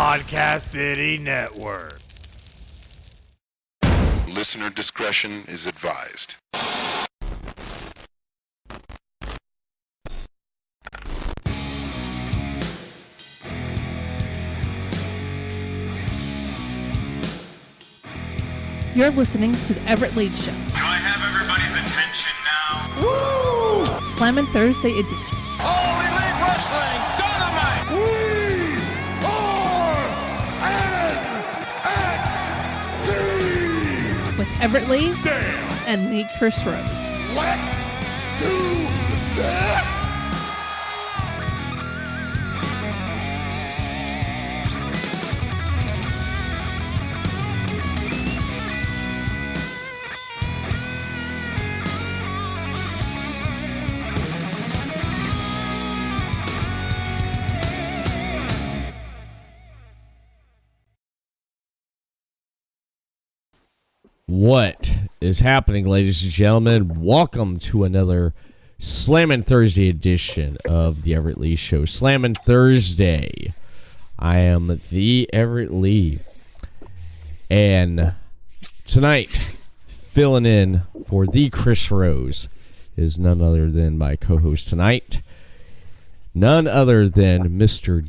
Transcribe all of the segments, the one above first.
Podcast City Network. Listener discretion is advised. You're listening to the Everett Lee Show. Do I have everybody's attention now? Woo! Slammin' Thursday edition. All Elite Wrestling Dynamite! We are NXT. With Everett Lee Damn. and the Chris Rose. Let's do this. What is happening, ladies and gentlemen? Welcome to another Slammin' Thursday edition of the Everett Lee Show. Slammin' Thursday. I am the Everett Lee. And tonight, filling in for the Chris Rose is none other than my co-host tonight. None other than Mr.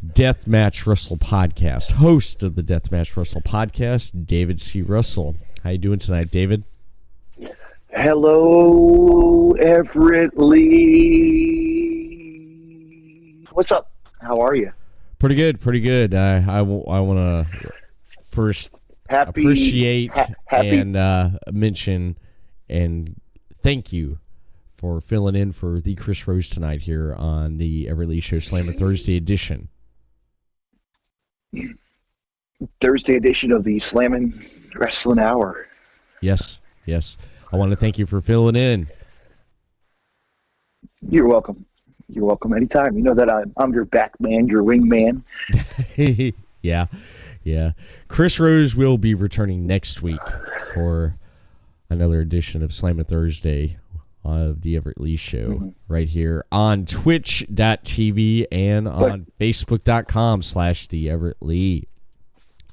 Deathmatch Russell Podcast, host of the Deathmatch Russell Podcast, David C. Russell. How you doing tonight, David? Hello, Everett Lee. What's up? How are you? Pretty good, pretty good. I want to first appreciate and mention and thank you for filling in for the Chris Rose tonight here on the Everett Lee Show Slammin' Thursday edition. Thursday edition of the Slammin' Wrestling Hour. Yes, yes. I want to thank you for filling in. You're welcome. You're welcome anytime. You know that I'm your back man, your wing man. Yeah. Chris Rose will be returning next week for another edition of Slammin' Thursday of the Everett Lee Show right here on twitch.tv and on facebook.com/the Everett Lee.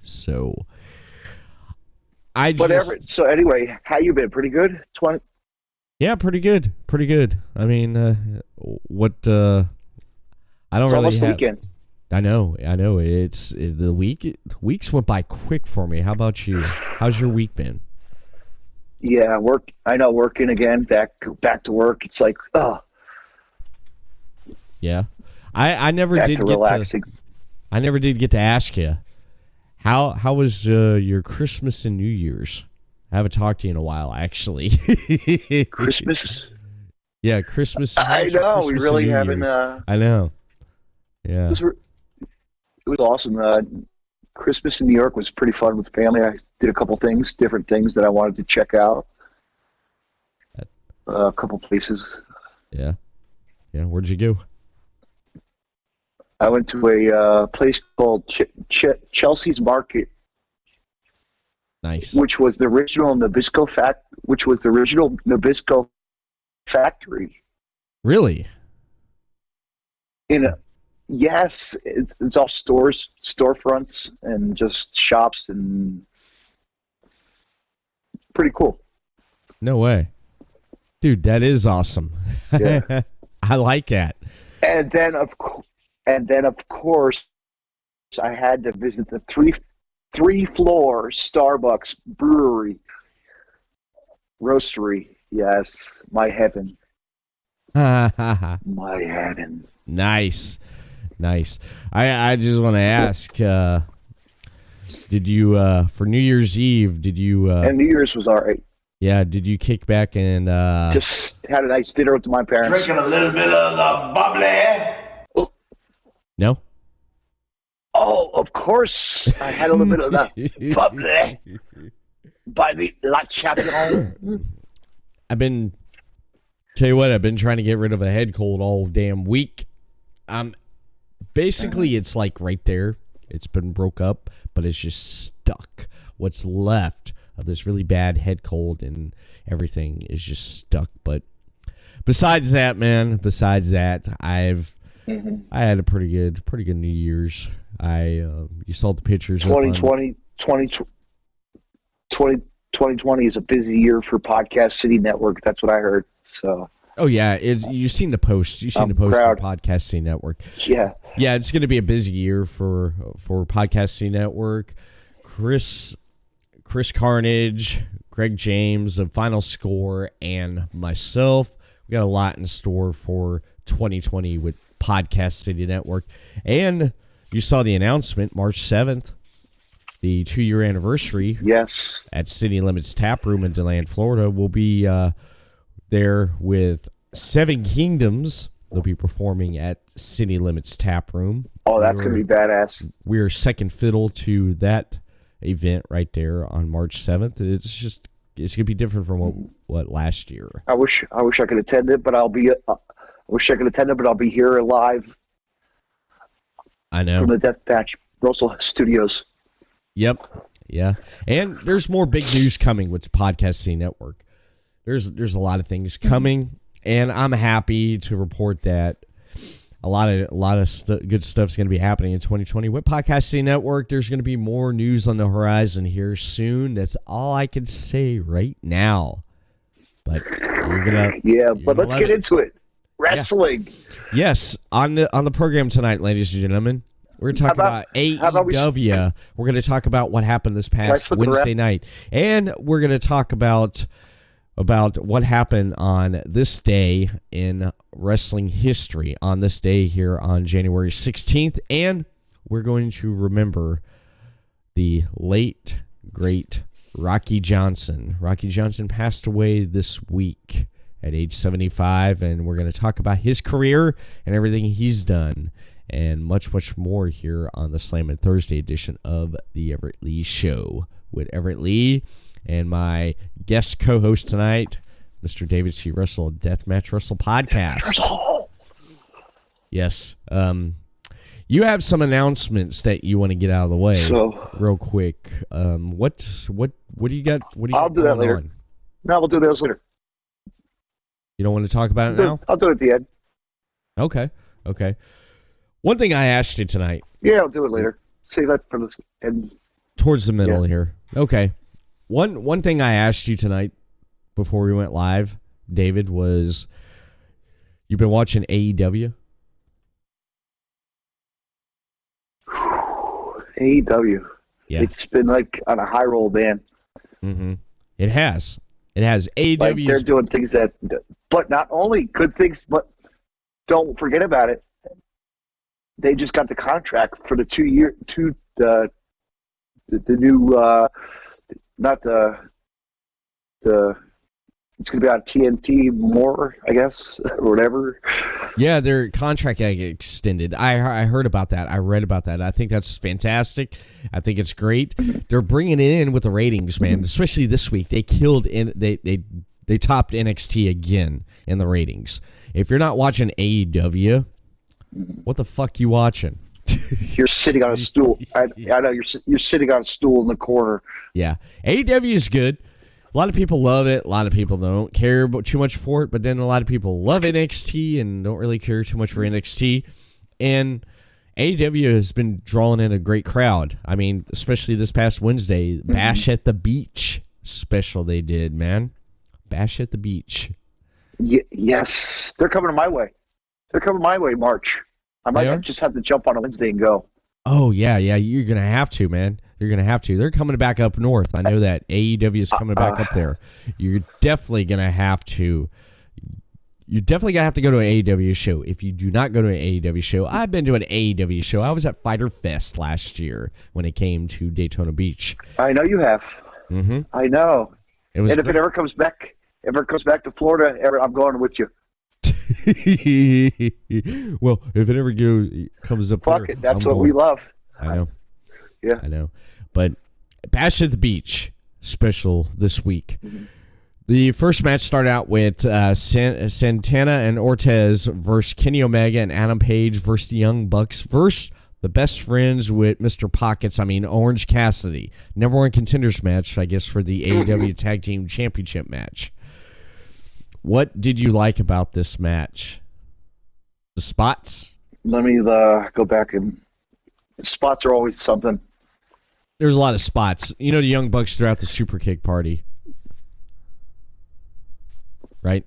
So So anyway, how you been? Pretty good? Yeah, pretty good. I mean, I don't It's really almost the have... weekend. I know. It's the weeks went by quick for me. How about you? How's your week been? Yeah, working again, back to work. It's like, Yeah. I never back did to get relaxing. I never did get to ask you. How was your Christmas and New Year's? I haven't talked to you in a while, actually. Christmas? Yeah, Christmas. I know, we really haven't. I know. Yeah. It was awesome. Christmas in New York was pretty fun with family. I did a couple different things that I wanted to check out. A couple places. Yeah. Where'd you go? I went to a place called Chelsea's Market. Nice. Which was the original Nabisco factory. Really? Yes, it's all storefronts, and just shops, and pretty cool. No way. Dude, that is awesome. Yeah. I like that. And then of course, I had to visit the three-floor Starbucks brewery, roastery. Yes, my heaven. My heaven. Nice. I just want to ask, did you, for New Year's Eve, and New Year's was all right. Yeah, did you kick back and... just had a nice dinner with my parents. Drinking a little bit of the bubbly. No? Oh, of course. I had a little bit of the bubbly by the La Champion. I've been trying to get rid of a head cold all damn week. Basically, it's like right there. It's been broke up, but it's just stuck. What's left of this really bad head cold and everything is just stuck. But besides that, I had a pretty good New Year's. You saw the pictures. up on- 2020 is a busy year for Podcast City Network. That's what I heard. So, Oh yeah, you've seen the post. You've seen I'm the post proud. for Podcasting Network. yeah. Yeah, it's going to be a busy year for Podcasting Network. Chris Carnage, Greg James of Final Score, and myself. We got a lot in store for 2020 with Podcast City Network. And you saw the announcement, March 7th, the 2-year anniversary Yes. at City Limits Tap Room in DeLand, Florida. We'll be there with Seven Kingdoms. They'll be performing at City Limits Tap Room. Oh, that's going to be badass. We're second fiddle to that event right there on March 7th. It's going to be different from what last year. I wish I could attend it, but I'll be here live I know. from the Deathmatch Russell Studios. Yep. Yeah. And there's more big news coming with the Podcasting Network. There's a lot of things coming, and I'm happy to report that a lot of good stuff's going to be happening in 2020 with Podcasting Network. There's going to be more news on the horizon here soon. That's all I can say right now. But let's get into it. Wrestling. Yes, on the program tonight, ladies and gentlemen, we're going to talk about AEW. We're going to talk about what happened this past Wednesday night, and we're going to talk about what happened on this day in wrestling history, on this day here on January 16th, and we're going to remember the late, great Rocky Johnson. Rocky Johnson passed away this week at age 75, and we're going to talk about his career and everything he's done, and much, much more here on the Slammin' Thursday edition of the Everett Lee Show with Everett Lee and my guest co-host tonight, Mr. David C. Russell, Deathmatch Russell Podcast. Yes. You have some announcements that you want to get out of the way real quick. What do you got? I'll do that later. No, we'll do those later. You don't want to talk about it now? I'll do it at the end. Okay. One thing I asked you tonight. Yeah, I'll do it later. Save that for the end. Towards the middle here. Okay. One thing I asked you tonight before we went live, David, was you've been watching AEW? AEW. Yeah. It's been like on a high roll, man. Mm-hmm. It has. AEW. Like they're doing things but not only good things, but don't forget about it. They just got the contract for the the new, not the it's going to be on TNT more, I guess, or whatever. Yeah, their contract got extended. I heard about that. I read about that. I think that's fantastic. I think it's great. They're bringing it in with the ratings, man. Especially this week, they killed they topped NXT again in the ratings. If you're not watching AEW, what the fuck you watching? You're sitting on a stool. I know you're sitting on a stool in the corner. Yeah, AEW is good. A lot of people love it. A lot of people don't care too much for it. But then a lot of people love NXT and don't really care too much for NXT. And AEW has been drawing in a great crowd. I mean, especially this past Wednesday, Bash at the Beach special they did, man. Bash at the Beach. Yes, they're coming my way. They're coming my way, March. I might just have to jump on a Wednesday and go. Oh, yeah. You're going to have to, man. You're going to have to. They're coming back up north. I know that. AEW is coming back up there. You're definitely going to have to. You're definitely going to have to go to an AEW show. If you do not go to an AEW show, I've been to an AEW show. I was at Fyter Fest last year when it came to Daytona Beach. I know you have. Mm-hmm. I know. It was and if it ever comes back to Florida, I'm going with you. Well, if it ever comes up Fuck there, it. That's what we love. I know. Yeah. I know. But Bash at the Beach special this week. Mm-hmm. The first match started out with Santana and Ortiz versus Kenny Omega and Adam Page versus the Young Bucks versus the best friends with Mr. Pockets. Orange Cassidy. Number one contenders match, I guess, for the AEW Tag Team Championship match. What did you like about this match? The spots? Let me go back and The spots are always something. There's a lot of spots. You know, the Young Bucks throughout the Super Kick party, right?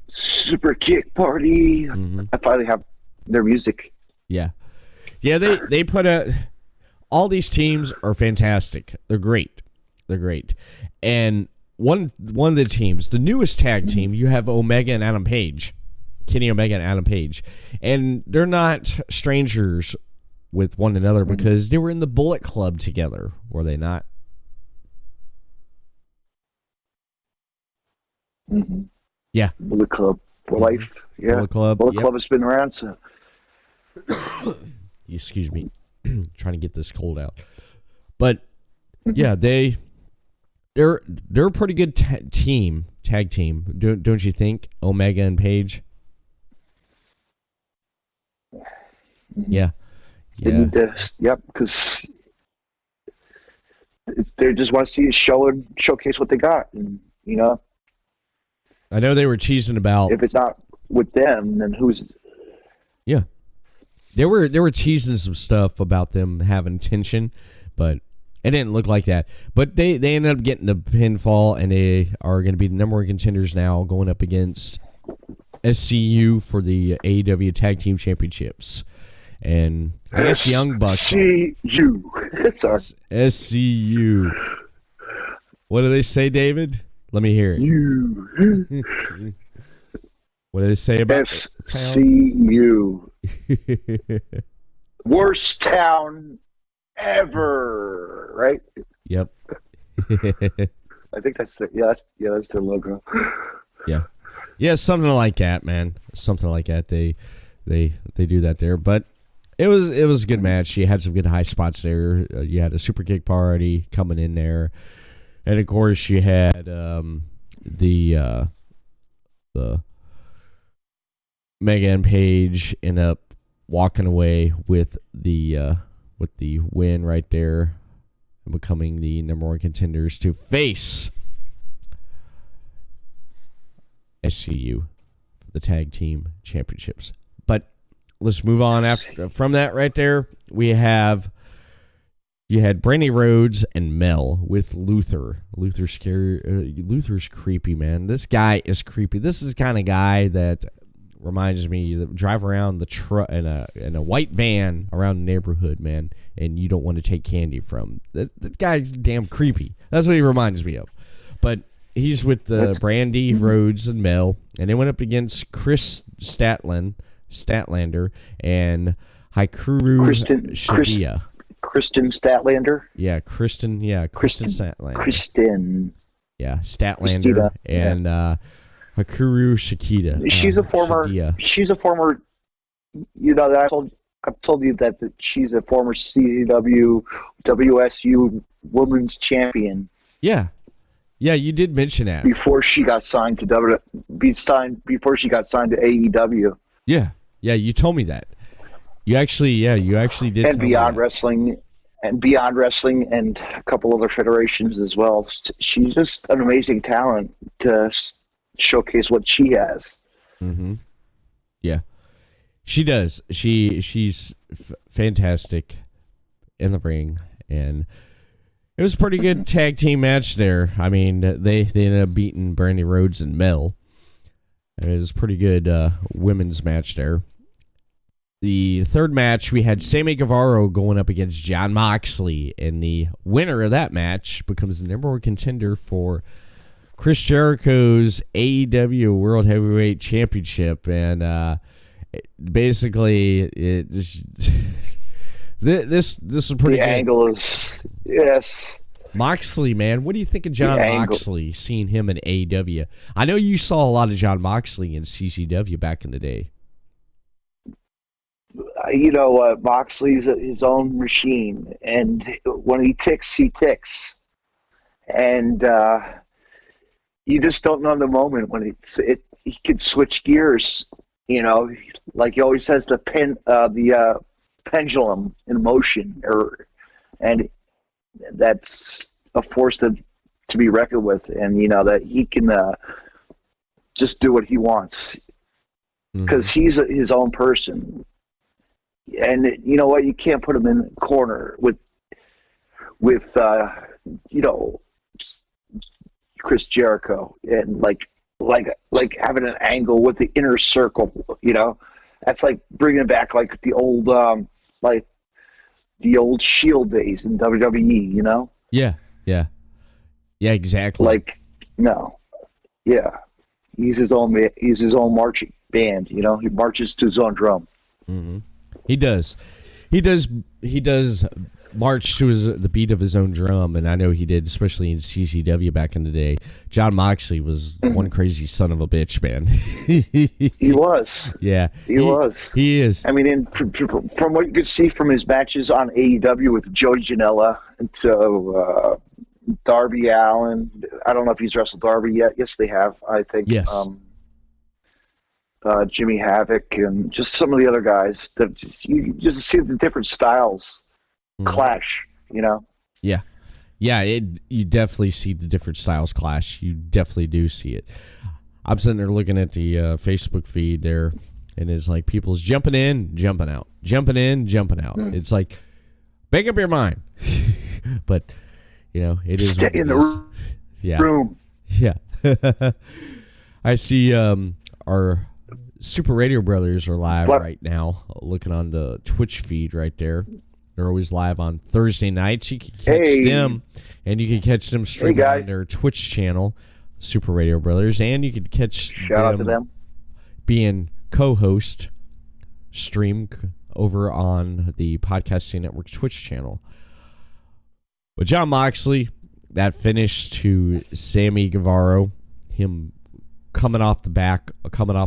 Super Kick Party. I finally have their music. Yeah. Yeah, they put all these teams are fantastic. They're great. They're great. And one of the teams, the newest tag team, you have Omega and Adam Page. Kenny Omega and Adam Page. And they're not strangers with one another because they were in the Bullet Club together, were they not? Yeah. Bullet Club for life. Yeah. Bullet Club. Bullet Yep. Club has been around. So. Excuse me. Trying to get this cold out. But yeah, they're a pretty good tag team. Don't you think? Omega and Page. Yeah. They need to, because they just want to see you showcase what they got, and you know. I know they were teasing about. If it's not with them, then who's? Yeah, they were teasing some stuff about them having tension, but it didn't look like that. But they ended up getting the pinfall, and they are going to be the number one contenders now, going up against SCU for the AEW Tag Team Championships. And I guess Young Bucks. SCU. Sorry. SCU. What do they say, David? Let me hear it. You. What do they say about SCU? Worst town ever, right? Yep. I think that's that's their logo. Yeah, something like that, man. Something like that. They do that there, but it was a good match. You had some good high spots there. You had a Super Kick Party coming in there, and of course you had the Mega and Page end up walking away with the win right there, and becoming the number one contenders to face SCU for the tag team championships. But let's move on from that right there. You had Brandy Rhodes and Mel with Luther. Luther's scary. Luther's creepy, man. This guy is creepy. This is the kind of guy that reminds me that drive around the truck in a white van around the neighborhood, man, and you don't want to take candy from. That guy's damn creepy. That's what he reminds me of. But he's with Brandy Rhodes and Mel, and they went up against Chris Statlander and Hikaru Shida. Kristen Statlander. Yeah, Kristen Statlander. Kristen. Yeah, Statlander and Hikaru Shida. She's a former. Shida. She's a former. You know that I've told you that she's a former CZW WSU Women's Champion. Yeah. Yeah, you did mention that before she got signed to before she got signed to AEW. Yeah, you told me that. You actually did. And Beyond Wrestling, and a couple other federations as well. She's just an amazing talent to showcase what she has. Mm-hmm. Yeah, she does. She's fantastic in the ring, and it was a pretty good tag team match there. I mean, they ended up beating Brandy Rhodes and Mel. It was a pretty good women's match there. The third match, we had Sammy Guevara going up against Jon Moxley, and the winner of that match becomes the number one contender for Chris Jericho's AEW World Heavyweight Championship. And basically, this is pretty good. The angle is, yes. Moxley, man, what do you think of Jon Moxley, seeing him in AEW? I know you saw a lot of Jon Moxley in CCW back in the day. You know, Moxley's his own machine, and when he ticks, he ticks. And you just don't know the moment when he could switch gears. You know, like he always has the pendulum in motion, and that's a force to be reckoned with. And you know that he can just do what he wants because he's his own person. And you know what? You can't put him in the corner with you know, Chris Jericho and like having an angle with the inner circle. You know, that's like bringing back like the old Shield days in WWE. You know? Yeah, yeah, yeah. Exactly. Like no, yeah. He's his own marching band. You know, he marches to his own drum. Mm-hmm. He does. He does march to the beat of his own drum, and I know he did, especially in CCW back in the day. John Moxley was one crazy son of a bitch, man. He was. Yeah. He was. He is. I mean, from what you could see from his matches on AEW with Joey Janela and to Darby Allin. I don't know if he's wrestled Darby yet. Yes, they have, I think. Yes. Jimmy Havoc and just some of the other guys. You just see the different styles clash, you know? Yeah. Yeah, you definitely see the different styles clash. You definitely do see it. I'm sitting there looking at the Facebook feed there, and it's like people's jumping in, jumping out, jumping in, jumping out. It's like, make up your mind. But, you know, it is. Stay in the room. Yeah. I see our Super Radio Brothers are live right now, looking on the Twitch feed right there. They're always live on Thursday nights. You can catch them, and you can catch them streaming on their Twitch channel, Super Radio Brothers, and you can catch Shout out to them being co-host stream over on the Podcasting Network Twitch channel. But John Moxley, that finish to Sammy Guevara, him coming off the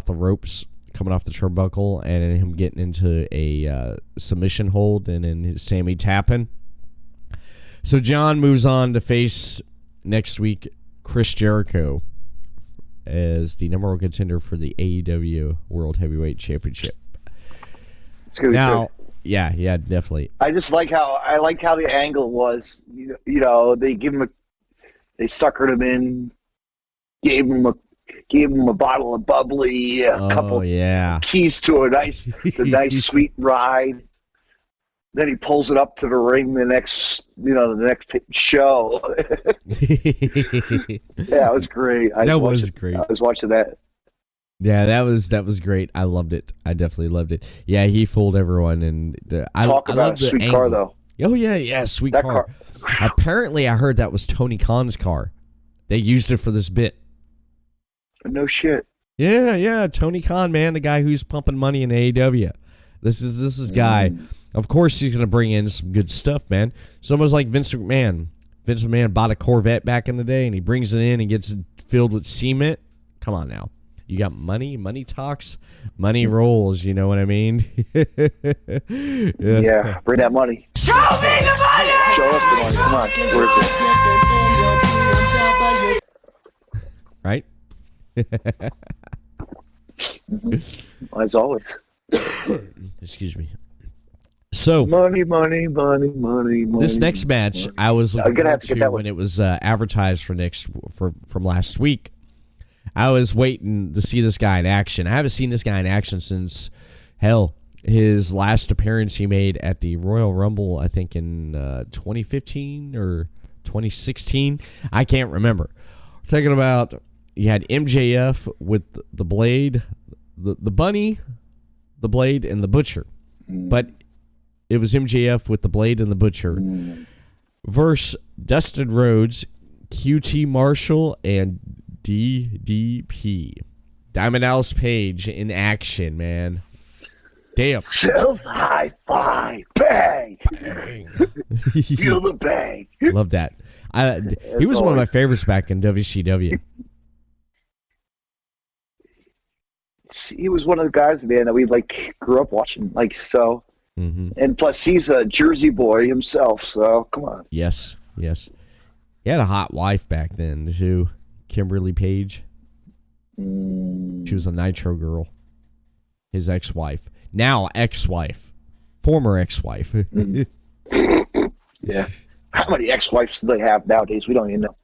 ropes, coming off the turnbuckle, and then him getting into a submission hold, and then Sammy tapping. So John moves on to face next week Chris Jericho as the number one contender for the AEW World Heavyweight Championship. It's gonna be good. Yeah, definitely. I just like how the angle was. You know, they suckered him in, gave him a bottle of bubbly, a couple keys to a nice sweet ride. Then he pulls it up to the ring the next show. Yeah, it was great. That was great. I was watching that. Yeah, that was great. I loved it. I definitely loved it. Yeah, he fooled everyone, and Talk about a sweet car, though. Oh yeah, sweet car. Apparently, I heard that was Tony Khan's car. They used it for this bit. No shit. Yeah, Tony Khan, man, the guy who's pumping money in AEW. This is guy. Of course, he's gonna bring in some good stuff, man. It's almost like Vince McMahon. Vince McMahon bought a Corvette back in the day, and he brings it in and gets it filled with cement. Come on now. You got money talks, money rolls, you know what I mean? Yeah, bring that money. Show me the money! Show us the money. Come on, where's it? Right? As always. Excuse me. So money. This next match, I was looking gonna have forward to get to that when it was advertised from last week. I was waiting to see this guy in action. I haven't seen this guy in action since his last appearance he made at the Royal Rumble, I think in 2015 or 2016. I can't remember. We're talking about, you had MJF with the Blade, the Bunny, the Blade, and the Butcher. But it was MJF with the Blade and the Butcher versus Dustin Rhodes, QT Marshall, and DDP. Diamond Dallas Page in action, man. Damn. Self high five. Bang. Feel the bang. Love that. He was one of my favorites back in WCW. He was one of the guys, man, that we grew up watching. And plus he's a Jersey boy himself, so come on. Yes. He had a hot wife back then too. Kimberly Page. She was a Nitro girl. His ex-wife. Now ex-wife. Former ex-wife. Yeah. How many ex-wives do they have nowadays? We don't even know.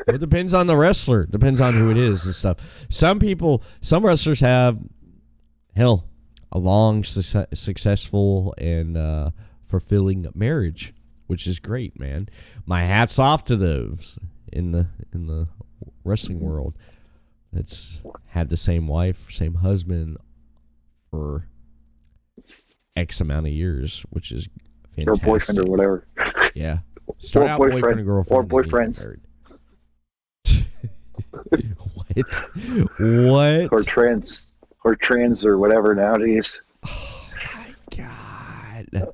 It depends on the wrestler. Depends on who it is and stuff. Some wrestlers have, a long, successful, and fulfilling marriage, which is great, man. My hat's off to those in the wrestling world that's had the same wife, same husband for X amount of years, which is fantastic. Or boyfriend or whatever. Yeah. Start out boyfriend and girlfriend. Or boyfriends. What? Or trans or whatever nowadays. Oh my God. I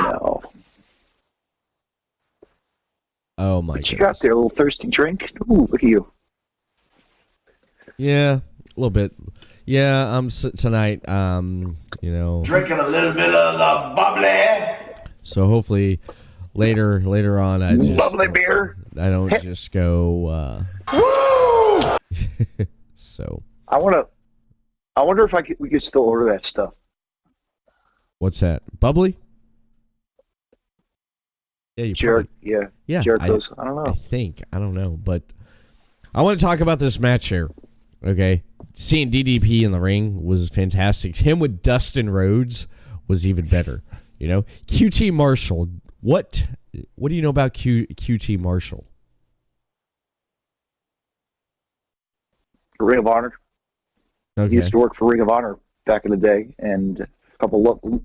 know. Oh my God. What you got there? A little thirsty drink? Ooh, look at you. Yeah, a little bit. Yeah, tonight, Drinking a little bit of the bubbly. so hopefully later on I just Bubbly beer. I don't just go Woo! so I wonder if we could still order that stuff. what's that? Bubbly? Yeah, you probably, Yeah. Jericho's. I don't know. I don't know, but I want to talk about this match here. Okay, seeing DDP in the ring was fantastic. Him with Dustin Rhodes was even better. You know, QT Marshall. What do you know about QT Marshall? Ring of Honor. Okay. He used to work for Ring of Honor back in the day, and a couple local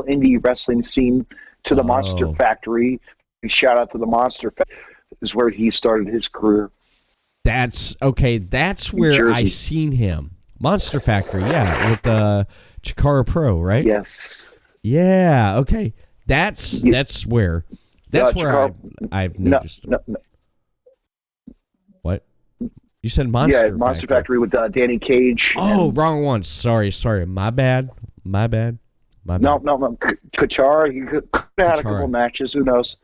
indie wrestling scene to the Monster Factory. Shout out to the Monster Factory is where he started his career. That's okay. That's where I seen him. Monster Factory, yeah, with Chikara Pro, right? Yes. Yeah. Okay. That's where I've noticed. No. What? You said Monster? Yeah, Monster Factory with Danny Cage. Oh, wrong one. Sorry. My bad. No. Kachara, he could have had a couple matches. Who knows?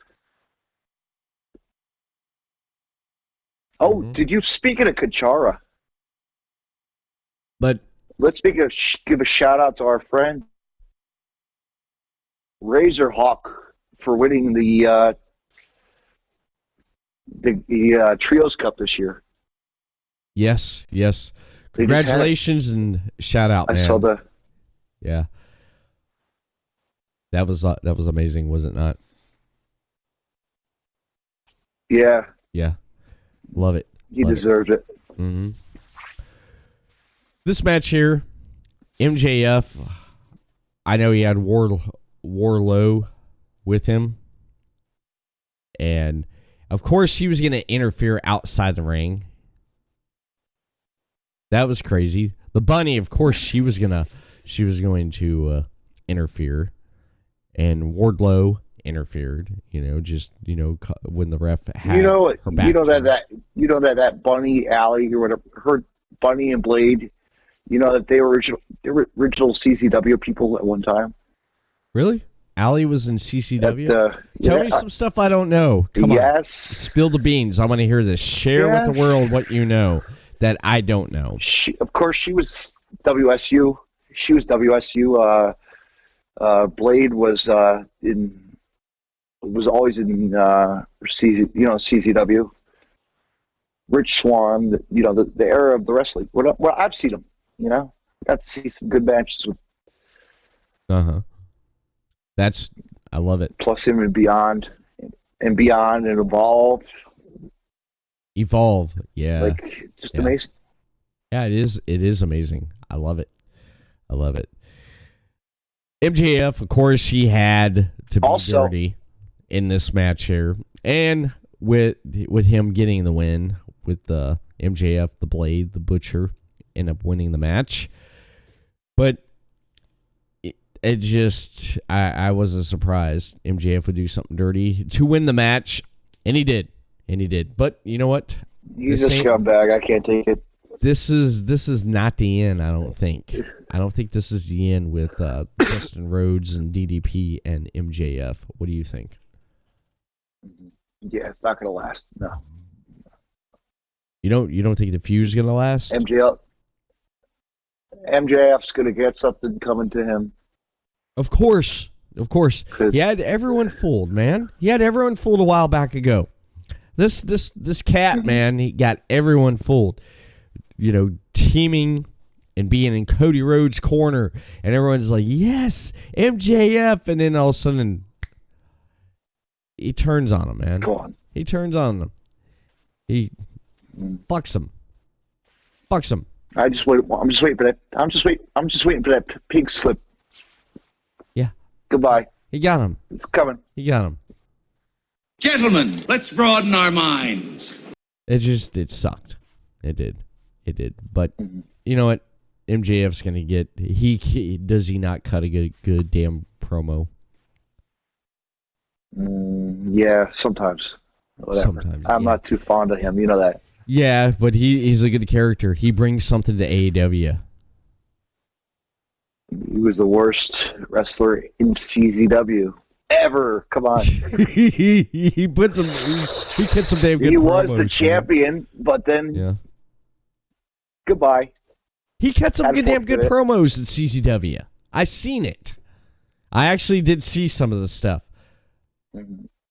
Oh, did you, speaking of Kachara, but let's give a shout out to our friend Razorhawk for winning the Trios Cup this year. Yes. Congratulations and shout out, man. I saw Yeah. That was amazing, was it not? Yeah. Yeah. Love it. He deserved it. Mm-hmm. This match here, MJF, I know he had Warlow with him. And, of course, he was going to interfere outside the ring. That was crazy. The Bunny, of course, she was going to interfere. And Wardlow interfered, when the ref had her back. That Bunny Alley or whatever, her Bunny and Blade, that they were original CCW people at one time. Really? Allie was in CCW? Tell me some stuff I don't know. Come on. Spill the beans. I want to hear this. Share with the world what you know that I don't know. Of course, she was WSU. Blade was always in CZW. Rich Swann, the era of the wrestling. Well, I've seen them. Got to see some good matches with. I love it. Plus him and Beyond, and Evolve. Evolve, yeah. Amazing. Yeah, it is amazing. I love it. MJF, of course, he had to be dirty in this match here, and with him getting the win with the MJF, the Blade, the Butcher, end up winning the match. But it just, I wasn't surprised MJF would do something dirty to win the match, and he did. But you know what? He's a scumbag. I can't take it. This is not the end, I don't think. I don't think this is the end with Dustin Rhodes and DDP and MJF. What do you think? Yeah, it's not going to last. No. You don't think the feud's going to last? MJF's going to get something coming to him. Of course. He had everyone fooled, man. He had everyone fooled a while back ago. This cat, man, he got everyone fooled. teaming and being in Cody Rhodes' corner, and everyone's like, yes, MJF, and then all of a sudden he turns on him, man. Go on. He turns on him. He fucks him. I'm just waiting for that. I'm just waiting for that pink slip. Yeah. Goodbye. He got him. It's coming. He got him. Gentlemen, let's broaden our minds. It sucked. It did. But you know what? MJF's gonna get. Does he not cut a good damn promo? Yeah, sometimes. Whatever. Sometimes. I'm not too fond of him. You know that. Yeah, but he's a good character. He brings something to AEW. He was the worst wrestler in CZW ever. Come on. he puts some. He gets some damn good. He was promos, the champion, but then yeah. Goodbye. He cut some damn good Unfortunate. promos at CZW. I seen it. I actually did see some of the stuff.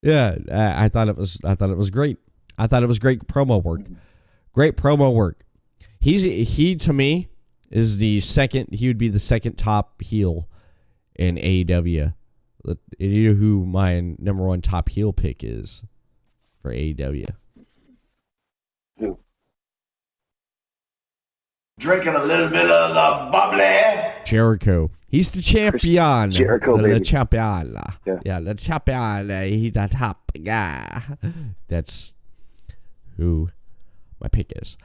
Yeah, I thought it was great. I thought it was great promo work. Great promo work. He to me is the second. He would be the second top heel in AEW. You know who my number one top heel pick is for AEW? Who? Drinking a little bit of the bubbly. Jericho. He's the champion. Jericho, the baby. champion. Yeah. Yeah, the champion. He's the top guy. That's who my pick is.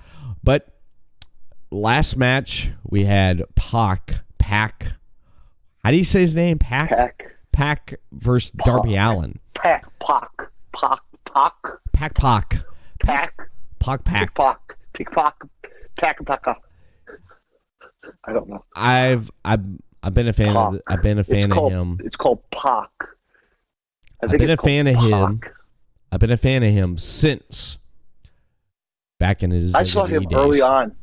But last match, we had Pac. How do you say his name? Pac versus Darby Allin. Pac. I don't know. I've been a fan of him. It's called Pac. I've been a fan of him. I've been a fan of him since back in his. I saw him days. early on.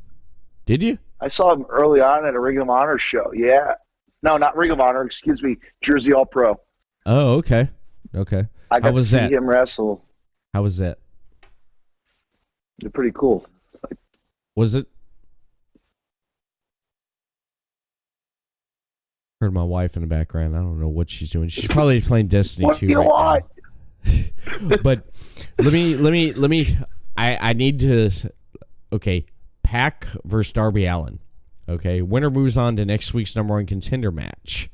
Did you? I saw him early on at a Ring of Honor show. Yeah. No, not Ring of Honor. Excuse me. Jersey All Pro. Oh, okay. I got to see him wrestle. How was that? They're pretty cool. Was it? Heard my wife in the background. I don't know what she's doing. She's probably playing Destiny 2 What do you want? now. But let me. I need to. Okay, Pac versus Darby Allin. Okay, winner moves on to next week's number one contender match.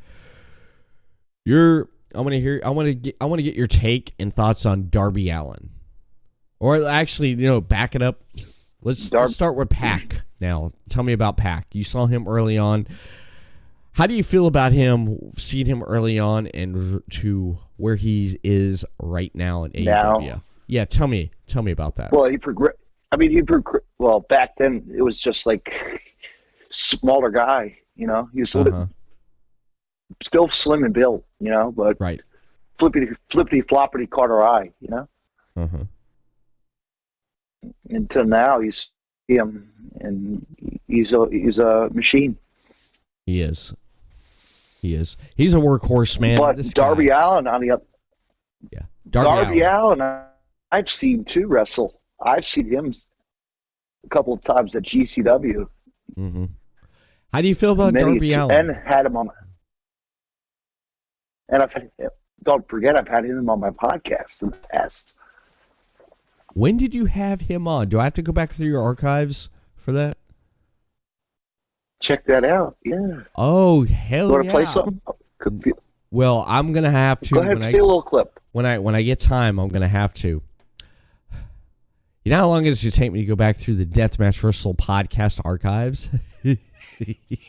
I want to get your take and thoughts on Darby Allin, or actually, back it up. Let's start with Pac now. Tell me about Pac. You saw him early on. How do you feel about him, seeing him early on and to where he is right now in AEW? Now? Yeah, tell me about that. Well, well, back then it was just like smaller guy, He was still slim and built, but right. flippity floppity Carter eye, Until now, you see him, and he's a machine. He is. He's a workhorse, man. But Darby Allin on the other. Yeah, Darby Allin, I've seen too wrestle. I've seen him a couple of times at GCW. Mm-hmm. How do you feel about Darby Allin? And had him on. And don't forget, I've had him on my podcast in the past. When did you have him on? Do I have to go back through your archives for that? Check that out. Yeah. Oh, hell yeah. You want to play something? Well, I'm gonna have to. Go ahead, play a little clip. When I get time, I'm gonna have to. You know how long it's gonna take me to go back through the Deathmatch Russell podcast archives?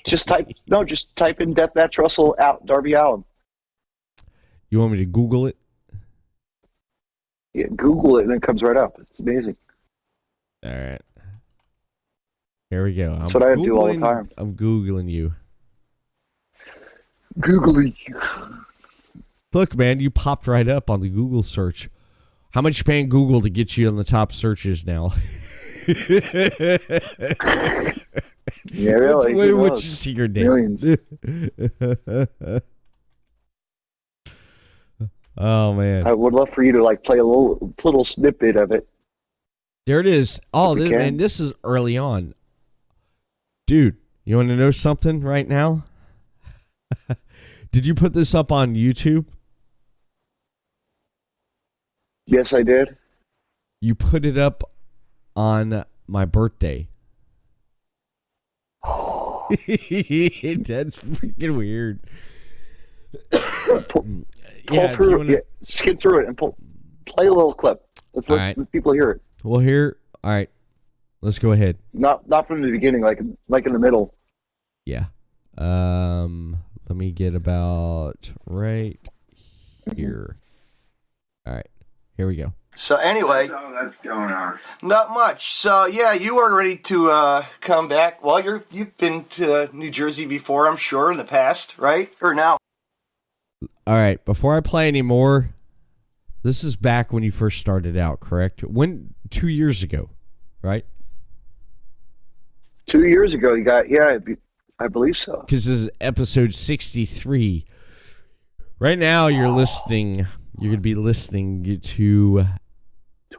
Just type in Deathmatch Russell out Darby Allin. You want me to Google it? Yeah, Google it and it comes right up. It's amazing. All right. Here we go. That's what I do all the time. I'm Googling you. Googling. Look, man, you popped right up on the Google search. How much you paying Google to get you on the top searches now? Yeah, really. What's your secret name? Millions. Oh, man. I would love for you to play a little snippet of it. There it is. Oh, If we can. man, this is early on. Dude, you want to know something right now? Did you put this up on YouTube? Yes, I did. You put it up on my birthday. That's freaking weird. Pull Yeah, through you wanna- it. Yeah, skip through it and play a little clip. Let's let Right. people hear it. Well, here. All right. Let's go ahead. Not from the beginning, like in the middle. Yeah. Let me get about right here. All right. Here we go. So anyway, So that's going on. not much. So yeah, you are ready to come back. Well, you've been to New Jersey before, I'm sure, in the past, right? Or now? All right. Before I play any more, this is back when you first started out, correct? 2 years ago, right? 2 years ago, you got I believe so. Because this is episode 63. Right now, you're listening. You're going to be listening to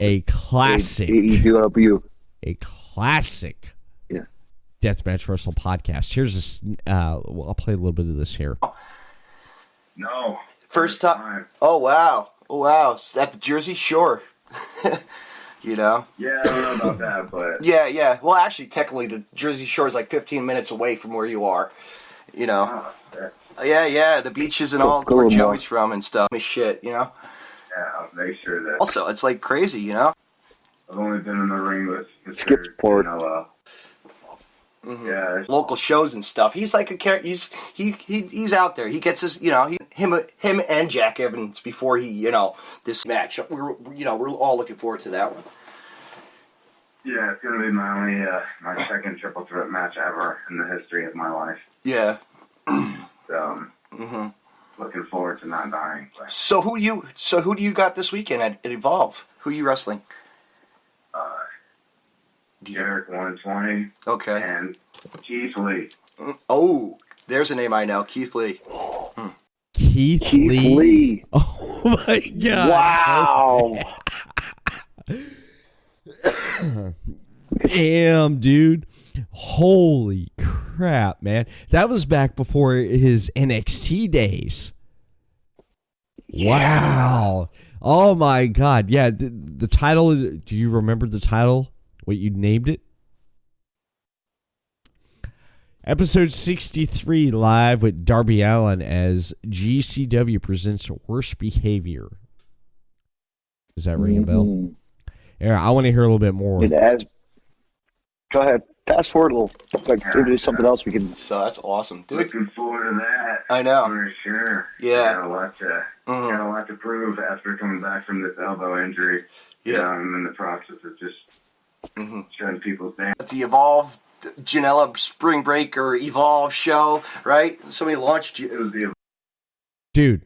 a classic. AEW. A classic. Yeah. Deathmatch Wrestle podcast. Here's this. I'll play a little bit of this here. No. First time. Oh wow. It's at the Jersey Shore. You know. Yeah, I don't know about that, but Yeah. Well, actually, technically, the Jersey Shore is like 15 minutes away from where you are. You know. Yeah. The beaches and all Go where more. Joey's from and stuff. Shit, you know. yeah, I'll make sure that Also, it's like crazy, you know. I've only been in the ring with Skip Mr. forward. Yeah, Local shows and stuff. He's like a character. He's out there. He gets his, you know, him and Jack Evans before he, you know, this match. We're all looking forward to that one. yeah, it's gonna be my second triple threat match ever in the history of my life. Yeah. So, looking forward to not dying. But, So who do you got this weekend at Evolve? Who are you wrestling? Derek 120 Okay. and Keith Lee. Oh, there's a name I know. Keith Lee. Keith Lee. Oh my God. Wow. Damn, dude. Holy crap, man. That was back before his NXT days. Wow. Oh my God. Yeah, the title, do you remember the title? What you named it? Episode 63 live with Darby Allin as GCW presents Worst Behavior. Does that ring a bell? Mhm. Yeah, I want to hear a little bit more. It has. Go ahead. Fast forward a little. Like there's something else we can. So that's awesome, dude. Looking forward to that. I know. For sure. Yeah. Got a lot to prove after coming back from this elbow injury. Yeah. I'm in the process of just shutting people down. The Evolve Janela Spring Break or Evolve show, right? Somebody launched you. It was the Dude,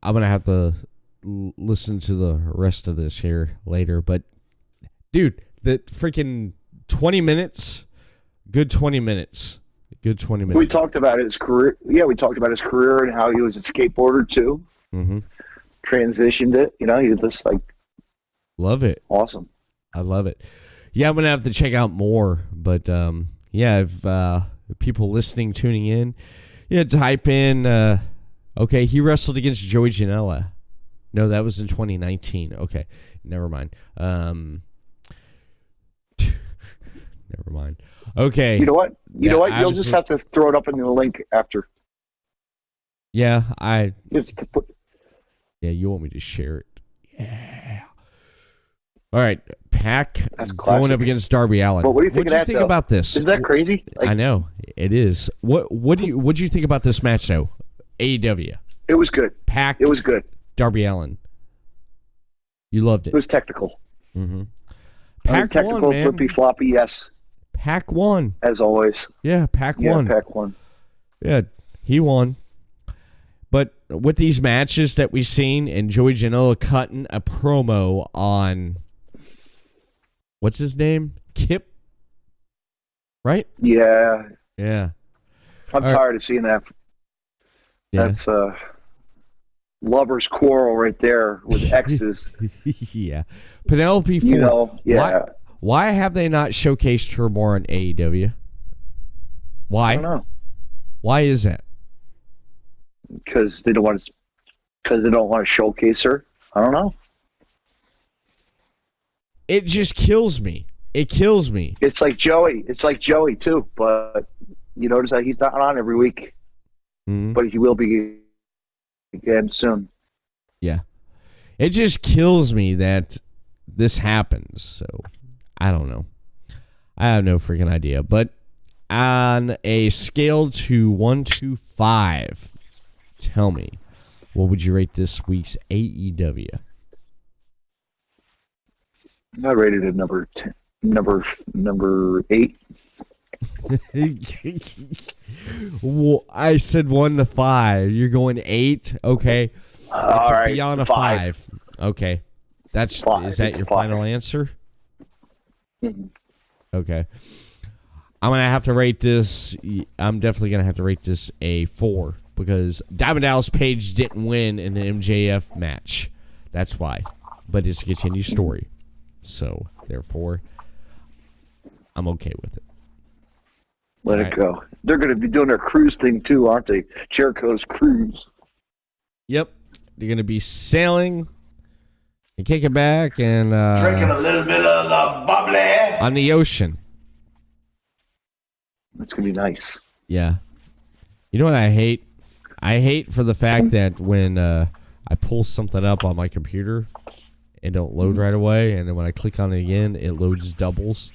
I'm going to have to listen to the rest of this here later. But, dude, the freaking 20 minutes, good 20 minutes. Good 20 minutes. We talked about his career. Yeah, we talked about his career and how he was a skateboarder too. Mm-hmm. Transitioned it. You know, he was just like Love it. awesome. I love it. Yeah, I'm going to have to check out more. But, yeah, if people listening, tuning in, yeah, type in, okay, he wrestled against Joey Janela. No, that was in 2019. Okay, never mind. Never mind. Okay. You know what? Yeah, You'll just have to throw it up in the link after. Yeah, Just to put. yeah, you want me to share it? Yeah. All right, Pac That's going classic. up against Darby Allin. But what do you think What'd of you that, think though? about this? Isn't that crazy? I know it is. What do you think about this match though? AEW. It was good. Pac. It was good. Darby Allin. You loved it. It was technical. Mm-hmm. I mean, Pac technical, won, man. flippy floppy, yes, Pac won. as always. Yeah, Pac Yeah, won. Pac won. Yeah, he won. But with these matches that we've seen, and Joey Janela cutting a promo on, what's his name? Kip? Right? Yeah, Yeah. I'm All right. tired of seeing that. Yeah. That's lovers' quarrel right there with exes. Yeah. Penelope Ford. You know, yeah. Why have they not showcased her more on AEW? Why? I don't know. Why is that? Because they don't want to showcase her. I don't know. It just kills me. It kills me. It's like Joey. It's like Joey too. But you notice that he's not on every week, Mhm. but he will be again soon. Yeah. It just kills me that this happens. So, I don't know. I have no freaking idea. But on a scale to 1 to 5, tell me, what would you rate this week's AEW? I rated it number 10, number 8. Well, I said 1 to 5. You're going 8? Okay. All right, Beyond a 5. Okay. Is 5. that It's your 5. final answer? Mhm. Okay. I'm going to have to rate this. I'm definitely going to have to rate this a 4 because Diamond Dallas Page didn't win in the MJF match. That's why. But it's a continued story. So, therefore, I'm okay with it. Let it go. They're going to be doing their cruise thing too, aren't they? Jericho's cruise. Yep. They're going to be sailing and kicking back and Drinking a little bit of the bubbly. on the ocean. That's going to be nice. Yeah. You know what I hate? I hate for the fact that when I pull something up on my computer, it don't load right away, and then when I click on it again, it loads doubles.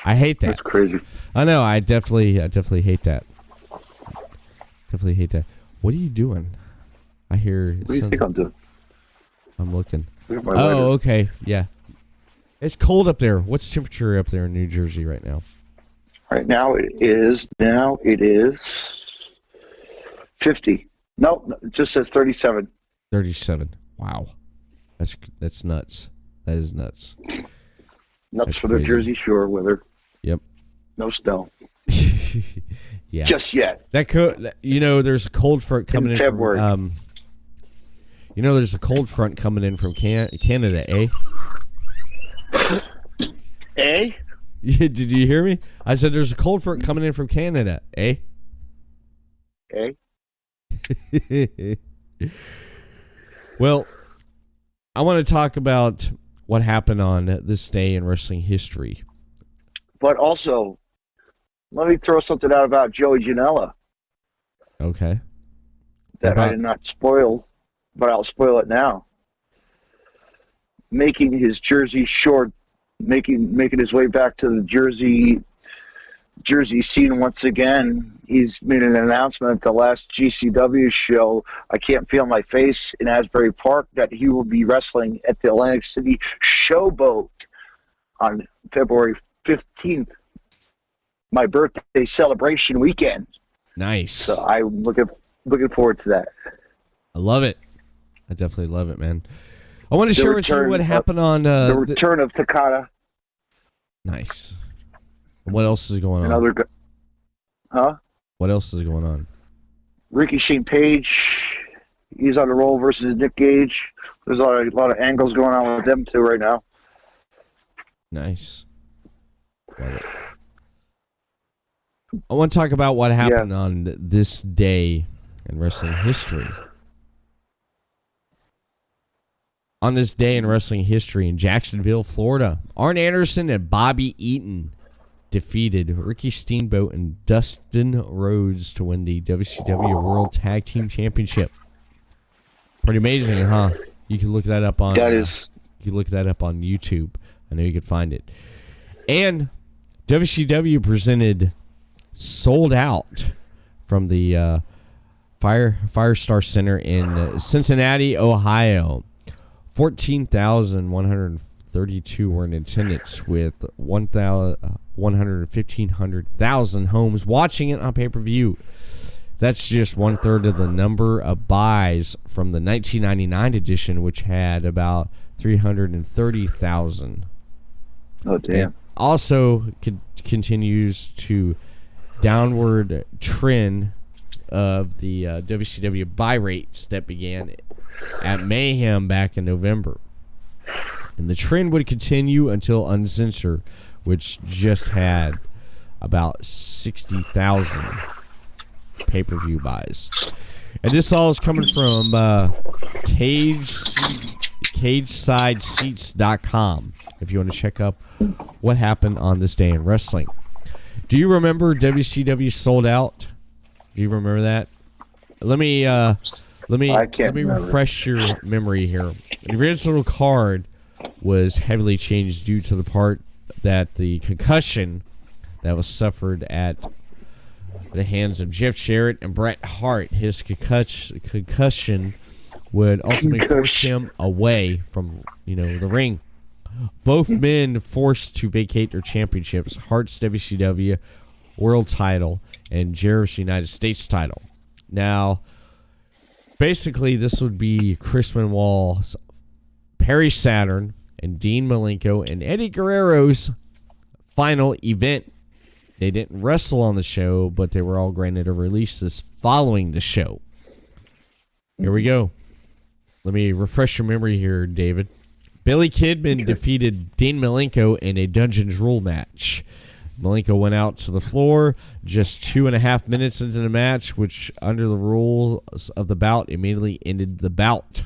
I hate that. That's crazy. I know. I definitely hate that. Definitely hate that. What are you doing? I hear. What do you think I'm doing? I'm looking. Look at my Oh, lighter. okay. Yeah. It's cold up there. What's temperature up there in New Jersey right now? Right now it is 50. No, it just says 37. 37. Wow. That's nuts. That is nuts. Nuts That's for the crazy. Jersey Shore weather. Yep. No snow. Yeah. Just yet. That there's a cold front coming in February. from there's a cold front coming in from Canada, eh? Eh? Did you hear me? I said there's a cold front coming in from Canada, eh? Eh? Well, I want to talk about what happened on this day in wrestling history. But also, let me throw something out about Joey Janela Okay. that I did not spoil, but I'll spoil it now. Making his Jersey Shore, making his way back to the Jersey scene once again. He's made an announcement at the last GCW show, I Can't Feel My Face in Asbury Park, that he will be wrestling at the Atlantic City Showboat on February 15th, my birthday celebration weekend. Nice. So I'm looking forward to that. I love it. I definitely love it, man. I want to share with you what happened on the return of Takada. Nice. And what else is going on? What else is going on? Ricky Shane Page, he's on the roll versus Nick Gage. There's a lot of angles going on with them too right now. Nice. Love it. I want to talk about what happened on this day in wrestling history. On this day in wrestling history in Jacksonville, Florida, Arn Anderson and Bobby Eaton defeated Ricky Steamboat and Dustin Rhodes to win the WCW World Tag Team Championship. Pretty amazing, huh? You can look that up on. You can look that up on YouTube. I know you can find it. And WCW presented Sold Out from the Firestar Center in Cincinnati, Ohio. 14,132 were in attendance with 1,115,000 homes watching it on pay-per-view. That's just 1/3 of the number of buys from the 1999 edition, which had about 330,000. Oh, damn. It also continues to downward trend of the WCW buy rates that began at Mayhem back in November. And the trend would continue until Uncensored, which just had about 60,000 pay-per-view buys. And this all is coming from CagesideSeats.com if you want to check up what happened on this day in wrestling. Do you remember WCW Sold Out? Do you remember that? Let me refresh your memory here. The original card was heavily changed due to the part that the concussion that was suffered at the hands of Jeff Jarrett and Bret Hart. His concussion would ultimately force him away from, the ring. Both men forced to vacate their championships, Hart's WCW World title and Jarrett's United States title. Now, basically, this would be Chris Benoit's, Perry Saturn, and Dean Malenko and Eddie Guerrero's final event. They didn't wrestle on the show, but they were all granted a release following the show. Here we go. Let me refresh your memory here, David. Billy Kidman defeated Dean Malenko in a Dungeons Rule match. Malenko went out to the floor just 2.5 minutes into the match, which, under the rules of the bout, immediately ended the bout.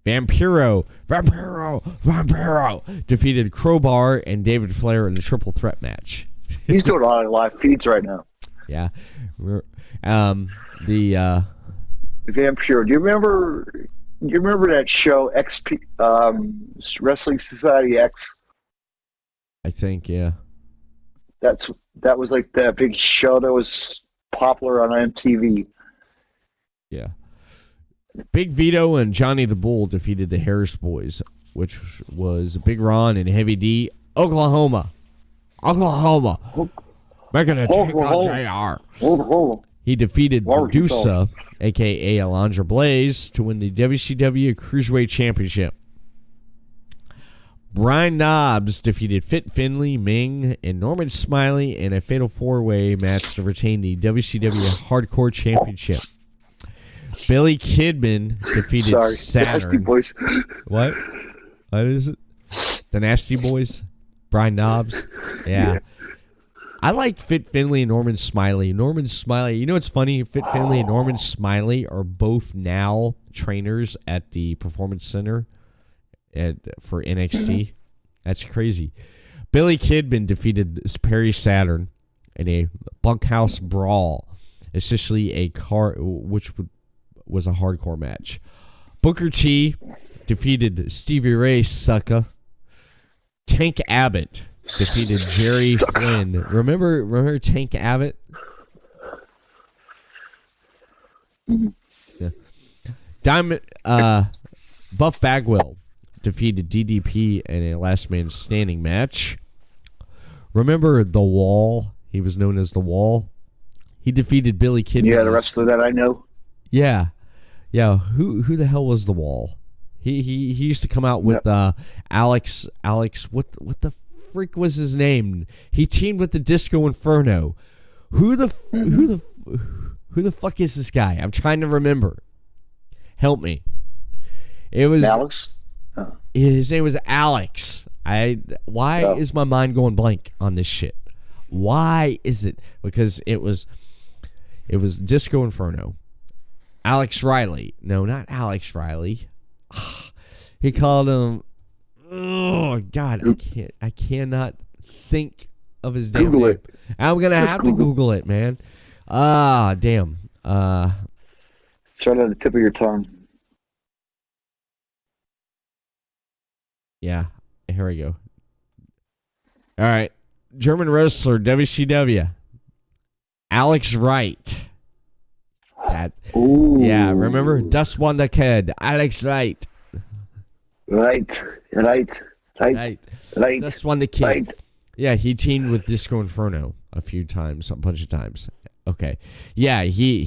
Vampiro defeated Crowbar and David Flair in a triple threat match. He's doing a lot of live feeds right now. Yeah. The Vampiro. Do you remember that show XP Wrestling Society X? I think, yeah. That was like that big show that was popular on MTV. Yeah. Big Vito and Johnny the Bull defeated the Harris Boys, which was Big Ron and Heavy D, Oklahoma. Making a take on JR. He defeated Medusa, a.k.a. Alondra Blaze, to win the WCW Cruiserweight Championship. Brian Knobbs defeated Fit Finlay, Ming, and Norman Smiley in a fatal four-way match to retain the WCW Hardcore Championship. Billy Kidman defeated Saturn. Nasty Boys. What? What is it? The Nasty Boys? Brian Knobbs? Yeah. I liked Fit Finlay and Norman Smiley. Norman Smiley, you know what's funny? Fit Finlay and Norman Smiley are both now trainers at the Performance Center for NXT. That's crazy. Billy Kidman defeated Perry Saturn in a bunkhouse brawl, essentially which was a hardcore match. Booker T defeated Stevie Ray Sucker. Tank Abbott defeated Jerry Flynn. Remember Tank Abbott? Yeah. Buff Bagwell defeated DDP in a last man standing match. Remember The Wall? He was known as The Wall. He defeated Billy Kidman. Yeah, the rest of that I know. Yeah. Who the hell was The Wall? He used to come out with Alex. What the freak was his name? He teamed with the Disco Inferno. Who the fuck is this guy? I'm trying to remember. Help me. It was Alex. His name was Alex. Why is my mind going blank on this shit? Why is it? Because it was Disco Inferno. Alex Riley. No, not Alex Riley. He called him. Oh God, I cannot think of his damn name. I'm gonna have to Google it, man. Damn. It's right on the tip of your tongue. Yeah, here we go. All right, German wrestler, WCW. Alex Wright. Yeah, remember? Das Wunderkid, Alex Wright. Right. Das Wunderkid. Right. Yeah, he teamed with Disco Inferno a bunch of times. Okay. Yeah, he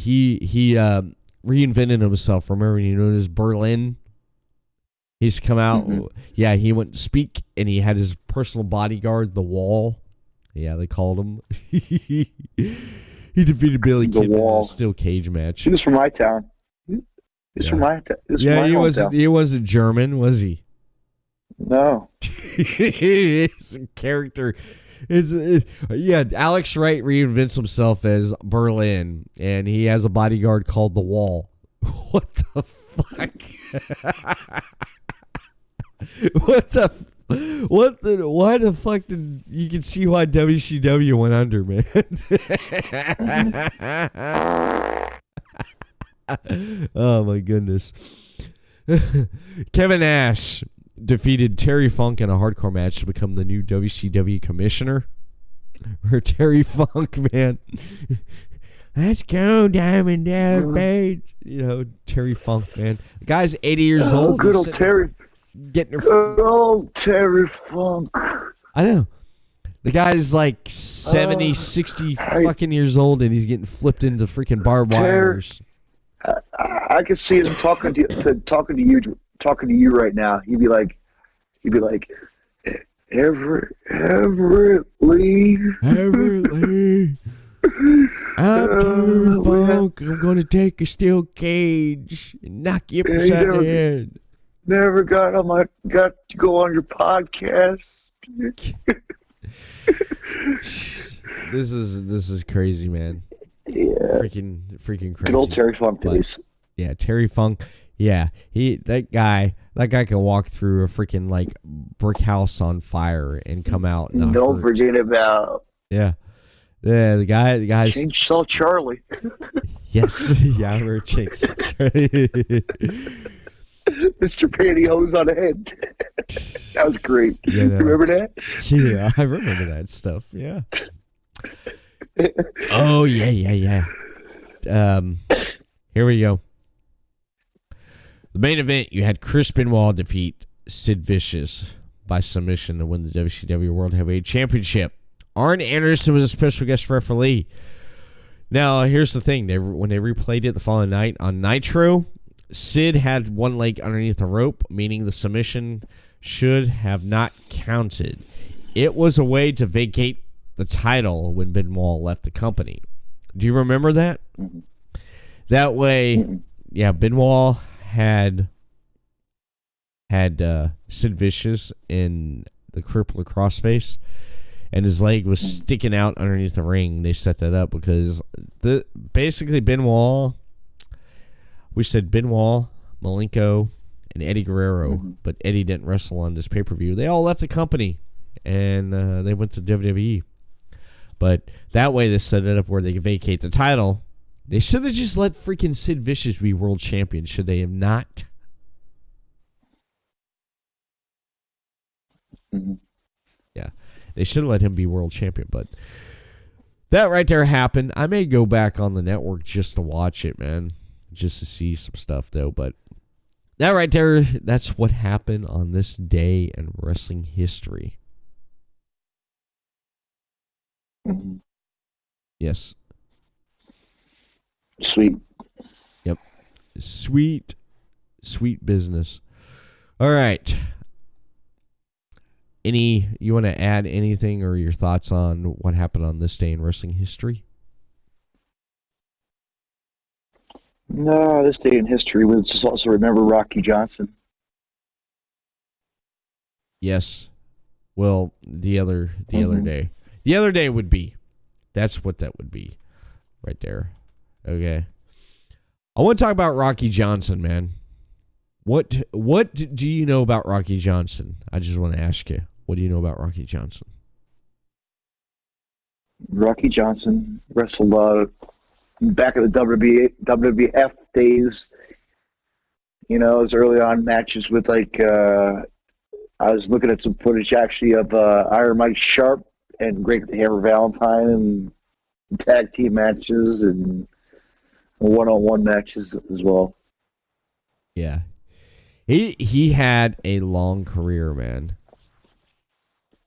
reinvented himself. Remember, you know, as Berlin? He's come out. Mm-hmm. Yeah, he went to speak, and he had his personal bodyguard, The Wall. Yeah, they called him. He defeated Billy Kidman in a steel cage match. He was from my town. He's from my town. He wasn't German, was he? No. He's a character. Yeah, Alex Wright reinvents himself as Berlin, and he has a bodyguard called the Wall. What the fuck? Why the fuck did you can see why WCW went under, man? Oh my goodness. Kevin Nash defeated Terry Funk in a hardcore match to become the new WCW commissioner. Or Terry Funk, man. Let's go, Diamond Dad Page. You know, Terry Funk, man. The guy's 80 years old. Good old Terry. Getting Good old Terry Funk. I know. The guy's like 70, 60 fucking years old, and he's getting flipped into freaking barbed wires. I could see him talking to you right now. He'd be like, Everett Lee. Everett Lee. I'm Terry Funk. I'm going to take a steel cage and knock you upside the head. Never got to go on your podcast. This is crazy, man. Yeah. Freaking crazy. Good old Terry Funk days. Yeah, Terry Funk. Yeah, that guy can walk through a freaking like brick house on fire and come out. And Don't forget about the guy's Chainsaw Charlie. Yes, yeah, I remember Chainsaw Charlie. Mr. Pantyhose on the head. That was great. You know, remember that? Yeah, I remember that stuff. Yeah. Oh yeah. Here we go. The main event, you had Chris Benoit defeat Sid Vicious by submission to win the WCW World Heavyweight Championship. Arn Anderson was a special guest referee. Now, here's the thing. When they replayed it the following night on Nitro, Sid had one leg underneath the rope, meaning the submission should have not counted. It was a way to vacate the title when Benoit left the company. Do you remember that? Mm-hmm. That way, yeah, Benoit had Sid Vicious in the crippler crossface, and his leg was sticking out underneath the ring. They set that up because basically Benoit, we said Benoit, Malenko, and Eddie Guerrero, but Eddie didn't wrestle on this pay-per-view. They all left the company, and they went to WWE. But that way they set it up where they could vacate the title. They should have just let freaking Sid Vicious be world champion. Should they have not? Yeah. They should have let him be world champion. But that right there happened. I may go back on the network just to watch it, man. Just to see some stuff, though. But that right there, that's what happened on this day in wrestling history. Yes. Sweet. Yep. Sweet business. All right. You want to add anything or your thoughts on what happened on this day in wrestling history? No, this day in history. We'll just also remember Rocky Johnson. Yes. Well, the other day. The other day would be. That's what that would be. Right there. Okay. I want to talk about Rocky Johnson, man. What do you know about Rocky Johnson? I just want to ask you. What do you know about Rocky Johnson? Rocky Johnson wrestled back in the WWF days. You know, it was early on matches with I was looking at some footage actually of Iron Mike Sharp and Greg the Hammer Valentine and tag team matches and one-on-one matches as well. Yeah. He had a long career, man.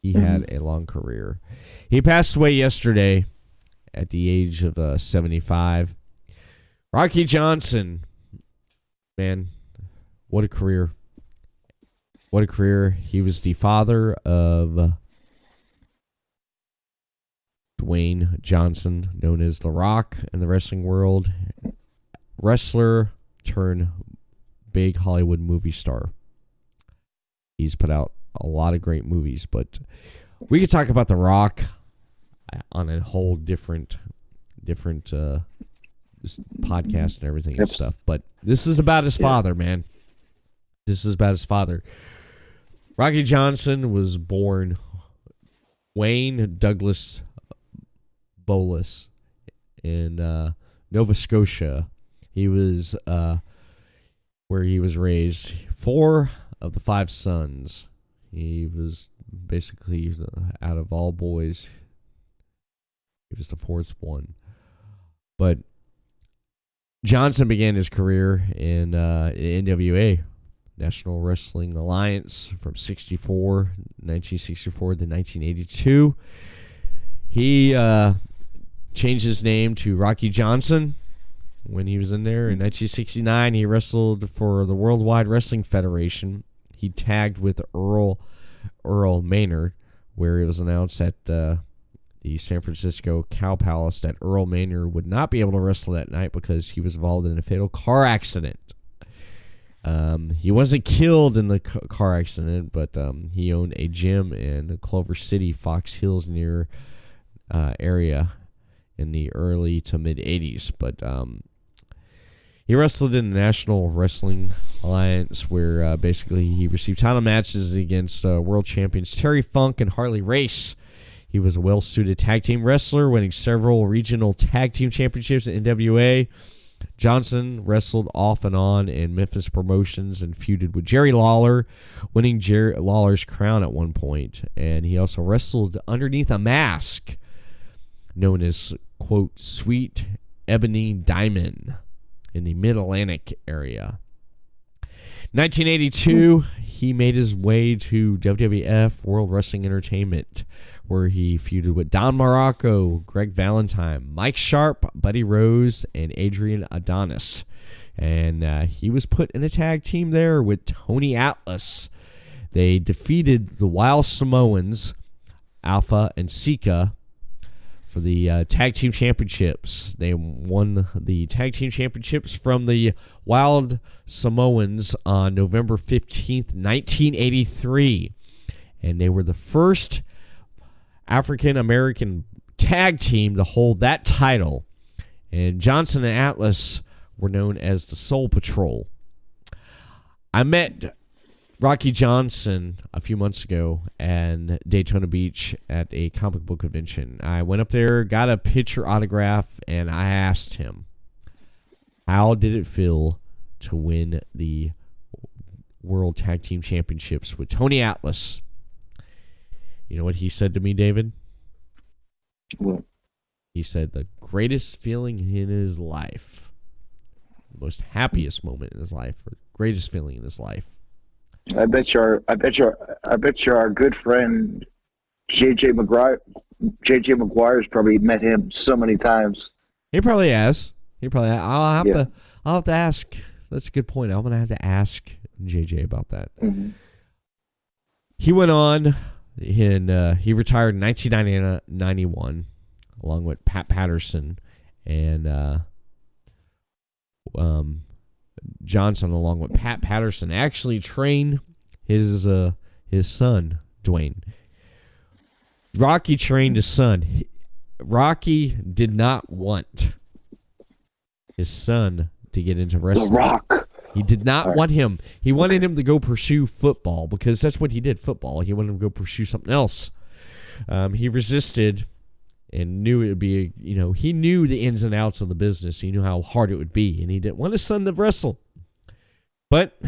He had a long career. He passed away yesterday at the age of 75. Rocky Johnson, man, what a career. What a career. He was the father of Dwayne Johnson, known as The Rock in the wrestling world. Wrestler turned big Hollywood movie star. He's put out a lot of great movies, but We could talk about The Rock on a whole different podcast and everything and stuff. But this is about his father, man. This is about his father. Rocky Johnson was born Wayne Douglas Bolus in Nova Scotia. He was where he was raised. 4 of the 5 sons. He was basically, out of all boys, he was the 4th one. But Johnson began his career in NWA, National Wrestling Alliance, from 1964 to 1982. He changed his name to Rocky Johnson when he was in there. In 1969, he wrestled for the Worldwide Wrestling Federation. He tagged with Earl Maynard, where it was announced at the San Francisco Cow Palace that Earl Maynard would not be able to wrestle that night because he was involved in a fatal car accident. He wasn't killed in the car accident, but he owned a gym in Clover City, Fox Hills near area in the early to mid 80s. But he wrestled in the National Wrestling Alliance, where basically he received title matches against world champions Terry Funk and Harley Race. He was a well-suited tag team wrestler, winning several regional tag team championships in NWA. Johnson wrestled off and on in Memphis promotions and feuded with Jerry Lawler, winning Jerry Lawler's crown at one point. And he also wrestled underneath a mask known as, quote, Sweet Ebony Diamond in the Mid-Atlantic area. 1982, he made his way to WWF, World Wrestling Entertainment, where he feuded with Don Morocco, Greg Valentine, Mike Sharp, Buddy Rose, and Adrian Adonis. And he was put in a tag team there with Tony Atlas. They defeated the Wild Samoans, Alpha and Sika, for the tag team championships. They won the tag team championships from the Wild Samoans on November 15th, 1983. And they were the first African-American tag team to hold that title. And Johnson and Atlas were known as the Soul Patrol. I met Rocky Johnson a few months ago in Daytona Beach at a comic book convention. I went up there, got a picture autograph, and I asked him, how did it feel to win the World Tag Team Championships with Tony Atlas? You know what he said to me, David? What? He said the greatest feeling in his life, the most happiest moment in his life, or greatest feeling in his life. I bet you our good friend JJ McGuire's probably met him so many times. He probably has. I'll have to ask. That's a good point. I'm gonna have to ask JJ about that. Mm-hmm. He went on, and he retired in 1991, along with Pat Patterson and Johnson, along with Pat Patterson, actually trained his son, Dwayne. Rocky trained his son. Rocky did not want his son to get into wrestling. The Rock. He did not want him. He wanted him to go pursue football, because that's what he did, football. He wanted him to go pursue something else. He resisted and knew it would be, he knew the ins and outs of the business. He knew how hard it would be, and he didn't want his son to wrestle. But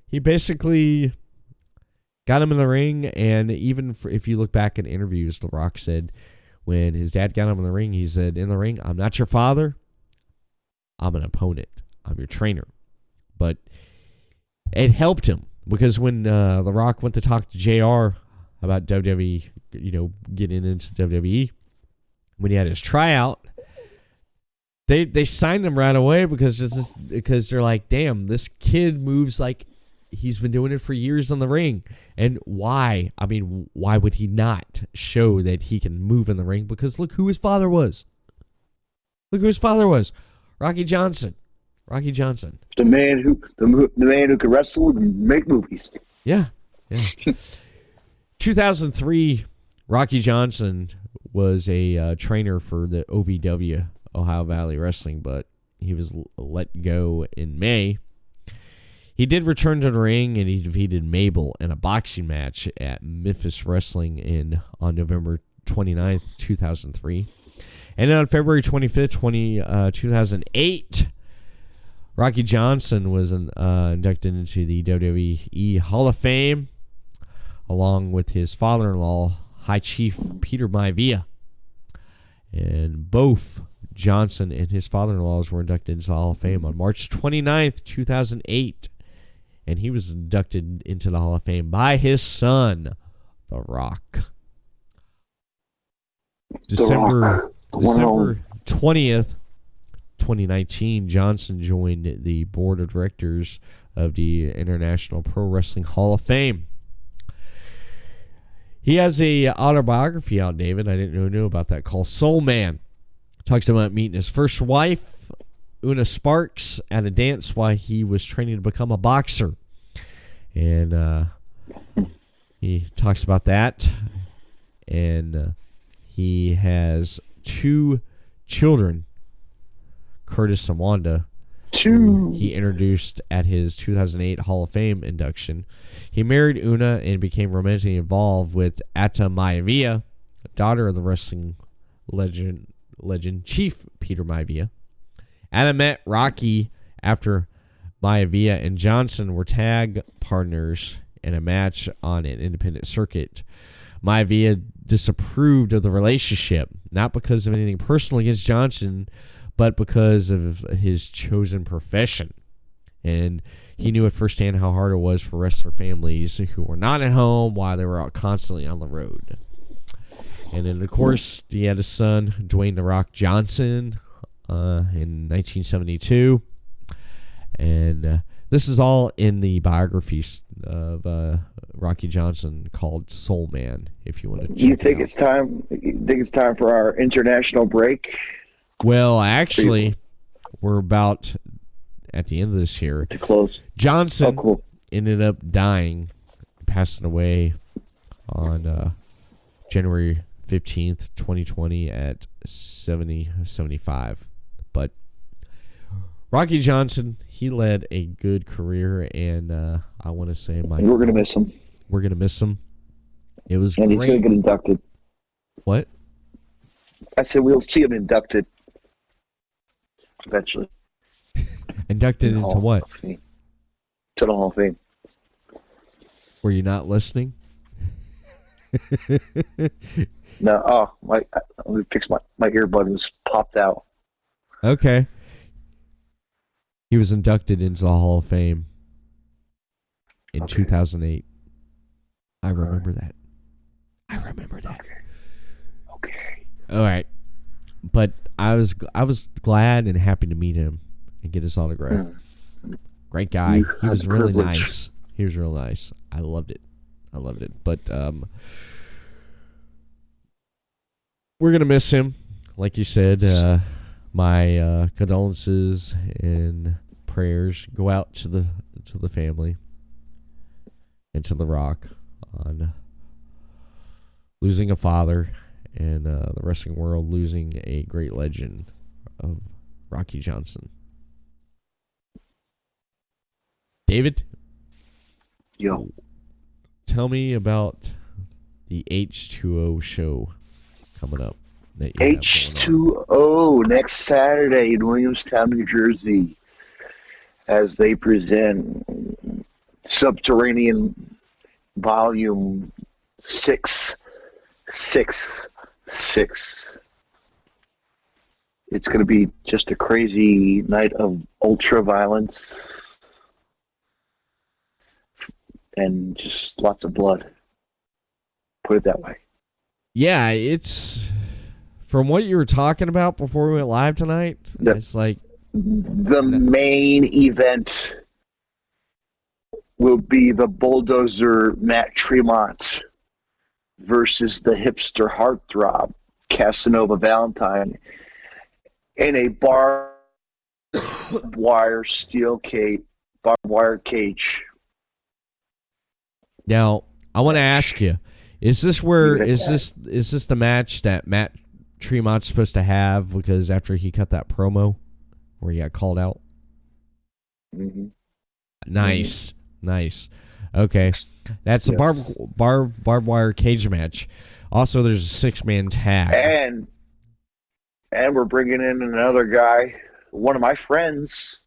he basically got him in the ring, and even if you look back in interviews, The Rock said when his dad got him in the ring, he said, in the ring, I'm not your father. I'm an opponent. I'm your trainer. But it helped him, because when The Rock went to talk to JR about WWE, getting into WWE, when he had his tryout, they signed him right away because they're like, damn, this kid moves like he's been doing it for years on the ring. And why? I mean, why would he not show that he can move in the ring? Because look who his father was. Rocky Johnson. The man who could wrestle and make movies. Yeah. 2003, Rocky Johnson was a trainer for the OVW, Ohio Valley Wrestling, but he was let go in May. He did return to the ring, and he defeated Mabel in a boxing match at Memphis Wrestling on November 29th, 2003. And then on February 25th, 2008, Rocky Johnson was inducted into the WWE Hall of Fame, along with his father-in-law, High Chief Peter Maivia. And both Johnson and his father-in-laws were inducted into the Hall of Fame on March 29th, 2008. And he was inducted into the Hall of Fame by his son, The Rock. December 20th, 2019, Johnson joined the board of directors of the International Pro Wrestling Hall of Fame. He has a autobiography out, David. I didn't know about that, called Soul Man. Talks about meeting his first wife, Una Sparks, at a dance while he was training to become a boxer. And he talks about that. And he has 2 children, Curtis and Wanda, who he introduced at his 2008 Hall of Fame induction. He married Una and became romantically involved with Atta Maivia, daughter of the wrestling legend Chief Peter Maivia. Atta met Rocky after Maivia and Johnson were tag partners in a match on an independent circuit. Maivia disapproved of the relationship, not because of anything personal against Johnson, but because of his chosen profession. And he knew at firsthand how hard it was for wrestler families who were not at home while they were out constantly on the road. And then, of course, he had a son, Dwayne "The Rock" Johnson, in 1972. And this is all in the biographies of Rocky Johnson called Soul Man, if you want to check You think it out. it's time for our international break? Well, actually, we're about at the end of this here. To close. Johnson cool. ended up dying, passing away on January 15th, 2020 at 75. But Rocky Johnson, he led a good career, and I want to say We're going to miss him. We're going to miss him. It was And great. he's going to get inducted. What? I said we'll see him inducted eventually. Inducted into what? To the Hall of Fame. Were you not listening? No, let me fix my earbud was popped out. Okay. He was inducted into the Hall of Fame in 2008. I remember that. Okay. All right. But I was glad and happy to meet him and get his autograph. Great guy. You He had was the really privilege. nice. He was real nice. I loved it. But we're gonna miss him, like you said. My condolences and prayers go out to the family and to The Rock on losing a father, and the wrestling world losing a great legend of Rocky Johnson. David? Yo. Tell me about the H2O show coming up. That you have going on. H2O next Saturday in Williamstown, New Jersey, as they present Subterranean Volume 666. It's going to be just a crazy night of ultra violence and just lots of blood. Put it that way. Yeah, it's from what you were talking about before we went live tonight. Yep. It's like The main event will be the bulldozer Matt Tremont versus the hipster heartthrob Casanova Valentine in a barbed wire cage. now. I want to ask you, Is this where Leave it at is this the match that Matt Tremont's supposed to have because after he cut that promo where he got called out? Mm-hmm. Nice. Okay. That's the barbed wire cage match. Also, there's a 6-man tag. And we're bringing in another guy, one of my friends,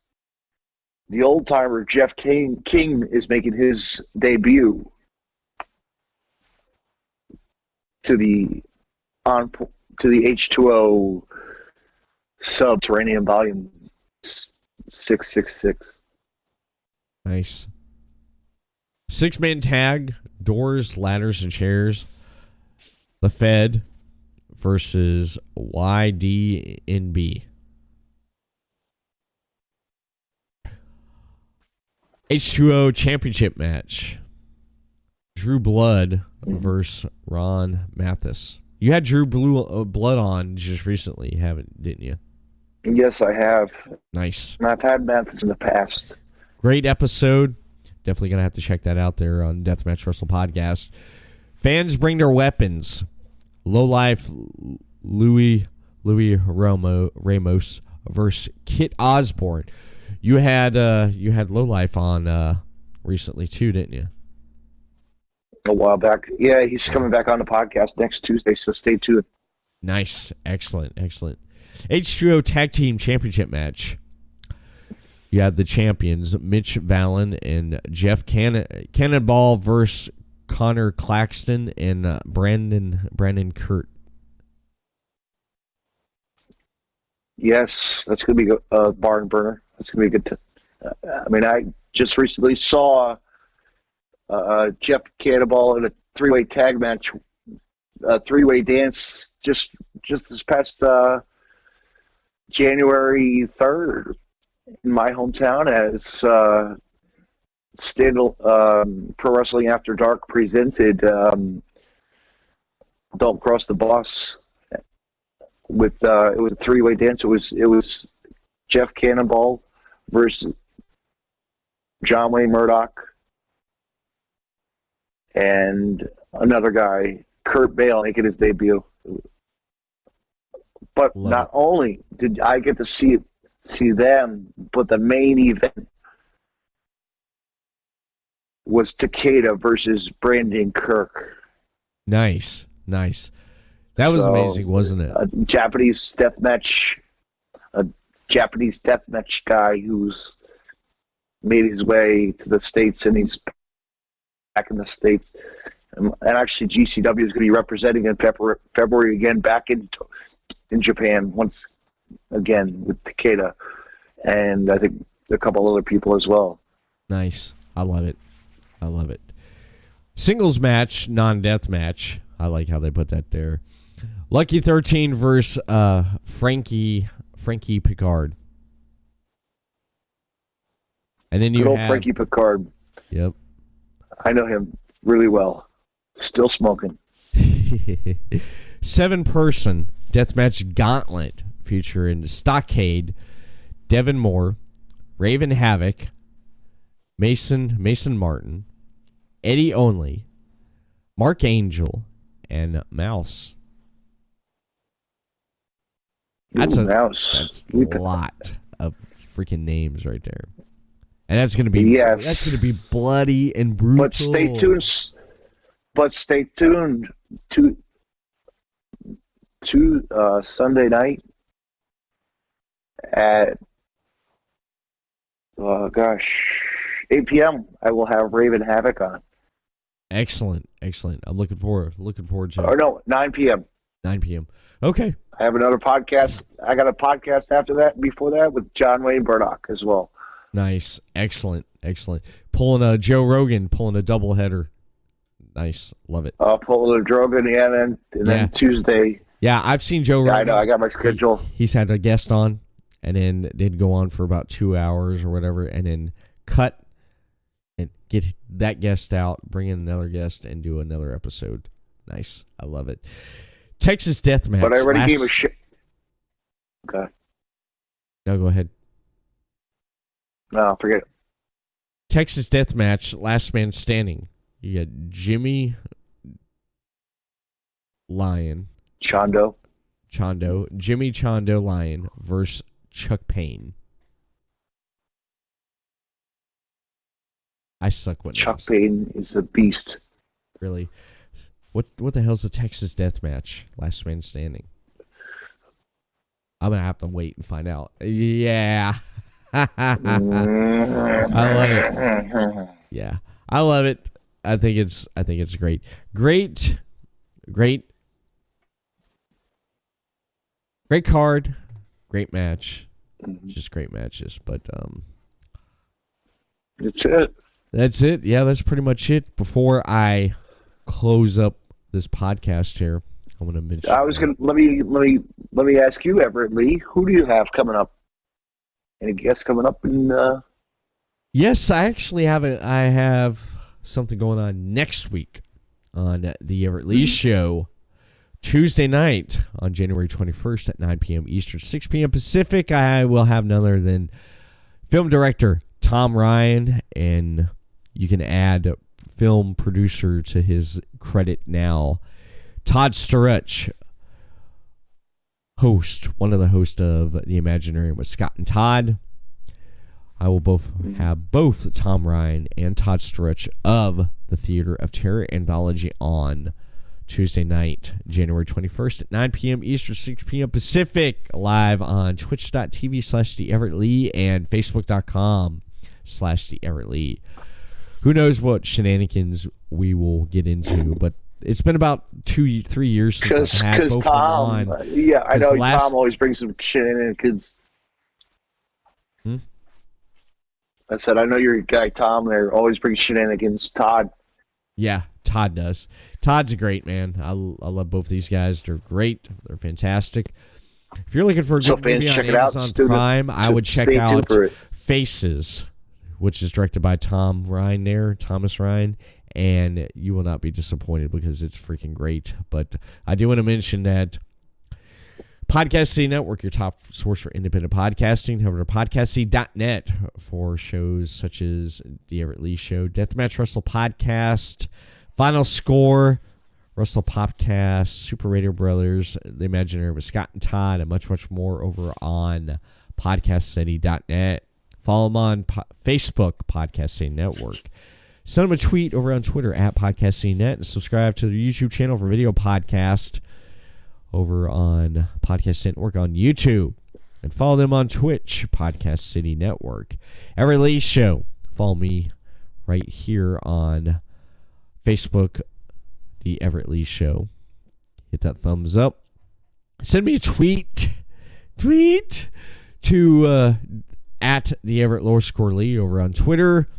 the old timer Jeff King is making his debut to the H2O Subterranean Volume 666. Nice. 6-man tag, doors, ladders, and chairs. The Fed versus YDNB. H2O championship match. Drew Blood versus Ron Mathis. You had Drew Blood on just recently, didn't you? Yes, I have. Nice. And I've had Mathis in the past. Great episode. Definitely going to have to check that out there on Deathmatch Wrestle Podcast. Fans bring their weapons. Low Life Louis Ramos versus Kit Osborne. You had Low Life on recently too, didn't you? A while back. Yeah, he's coming back on the podcast next Tuesday, so stay tuned. Nice. Excellent. H2O Tag Team Championship match. You had the champions, Mitch Vallon and Jeff Cannonball versus Connor Claxton and Brandon Kurt. Yes, that's going to be a barn burner. That's going to be good. I just recently saw Jeff Cannonball in a 3-way tag match, a 3-way dance just this past January 3rd in my hometown as Pro Wrestling After Dark presented Don't Cross the Boss with it was a 3-way dance. It was Jeff Cannonball versus John Wayne Murdoch and another guy, Kurt Bale, making his debut. But not only did I get to see them, but the main event was Takeda versus Brandon Kirk. Nice. That was amazing, wasn't it? A Japanese deathmatch guy who's made his way to the States, and he's back in the States. And actually, GCW is going to be representing in February again, back in Japan once again with Takeda, and I think a couple other people as well. Nice. I love it. Singles match, non-death match. I like how they put that there. Lucky 13 versus Frankie Picard. And then you Good old have Frankie Picard. Yep. I know him really well. Still smoking. 7-person deathmatch gauntlet featuring Stockade, Devin Moore, Raven Havoc, Mason Martin, Eddie Only, Mark Angel, and Mouse. That's a lot of freaking names right there. And that's gonna be bloody and brutal. But stay tuned to Sunday night at 8 p.m. I will have Raven Havoc on. Excellent. I'm looking forward to it. Or no, 9 p.m. 9 p.m. Okay. I have another podcast. I got a podcast after that, before that, with John Wayne Murdoch as well. Nice. Excellent. Pulling a Joe Rogan, pulling a doubleheader. Nice. Love it. Pulling a Drogan, and then Tuesday. Yeah, I've seen Joe Rogan. I know. I got my schedule. He's had a guest on, and then they'd go on for about 2 hours or whatever, and then cut and get that guest out, bring in another guest, and do another episode. Nice. I love it. Texas Deathmatch. But I already gave a shit. Okay. No, go ahead. No, forget it. Texas Deathmatch, last man standing. You got Jimmy Lyon. Chondo. Jimmy Chondo Lyon versus Chuck Payne. I suck with Chuck names. Payne is a beast. Really. What the hell's the Texas Deathmatch? Last man standing. I'm gonna have to wait and find out. Yeah. I love it. Yeah. I love it. I think it's great. Great card. Great match. Just great matches. But That's it. that's it. Yeah, that's pretty much it. Before I close up this podcast here, I'm gonna mention. Let me ask you, Everett Lee, who do you have coming up? Any guests coming up in? Yes, I actually have I have something going on next week on the Everett Lee Show. Tuesday night on January 21st at 9 p.m. Eastern, 6 p.m. Pacific. I will have none other than film director Tom Ryan, and you can add film producer to his credit now, Todd Sturridge, one of the hosts of The Imaginarium with Scott and Todd. I will have both Tom Ryan and Todd Sturridge of the Theater of Terror Anthology on Tuesday night, January 21st at 9 p.m. Eastern, 6 p.m. Pacific, live on twitch.tv/TheEverettLee and facebook.com/TheEverettLee. Who knows what shenanigans we will get into, but it's been about 2-3 years since I've had both Tom, of them on. yeah, I know Tom always brings some shenanigans. I said, I know your guy Tom there always brings shenanigans. Todd. Yeah, Todd does. Todd's a great man. I love both these guys. They're great. They're fantastic. If you're looking for a good movie on Amazon Prime, I would check out Faces, which is directed by Thomas Ryan, and you will not be disappointed because it's freaking great. But I do want to mention that Podcast City Network, your top source for independent podcasting. Head over to podcastcity.net for shows such as The Everett Lee Show, Deathmatch Wrestle Podcast, Final Score, Wrestle Popcast, Super Radio Brothers, The Imaginary with Scott and Todd, and much, much more over on podcastcity.net. Follow them on Facebook, Podcast City Network. Send them a tweet over on Twitter at podcastcitynet, and subscribe to the YouTube channel for video podcast over on Podcast City Network on YouTube. And follow them on Twitch, Podcast City Network. Everett Lee Show. Follow me right here on Facebook, The Everett Lee Show. Hit that thumbs up. Send me a tweet to at The Everett _Lee over on Twitter.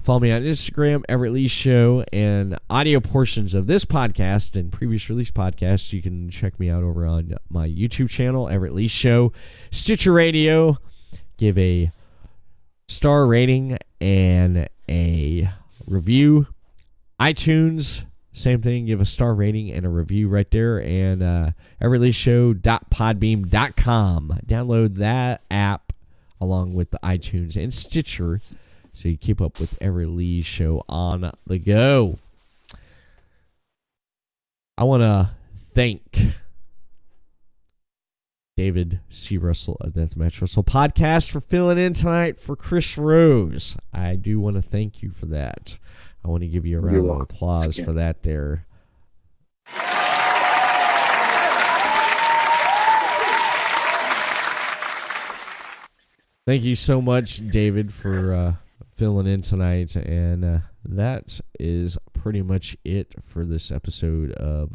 Follow me on Instagram, Everett Lee Show, and audio portions of this podcast and previous release podcasts. You can check me out over on my YouTube channel, Everett Lee Show, Stitcher Radio. Give a star rating and a review. iTunes, same thing. Give a star rating and a review right there. And everettleeshow.podbeam.com. Download that app along with the iTunes and Stitcher, so you keep up with Everett Lee Show on the go. I want to thank David C. Russell of Deathmatch Wrestle Podcast for filling in tonight for Chris Rose. I do want to thank you for that. I want to give you a round of applause for that there. Thank you so much, David, for filling in tonight, and that is pretty much it for this episode of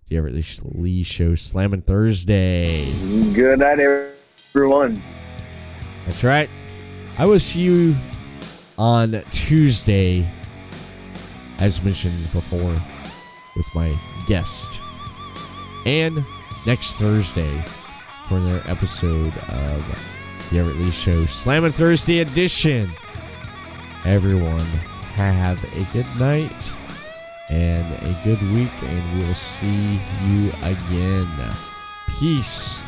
the Everett Lee Show, Slammin' Thursday. Good night, everyone. That's right. I will see you on Tuesday, as mentioned before, with my guest, and next Thursday for another episode of the Everett Lee Show, Slammin' Thursday edition. Everyone, have a good night and a good week, and we'll see you again. Peace.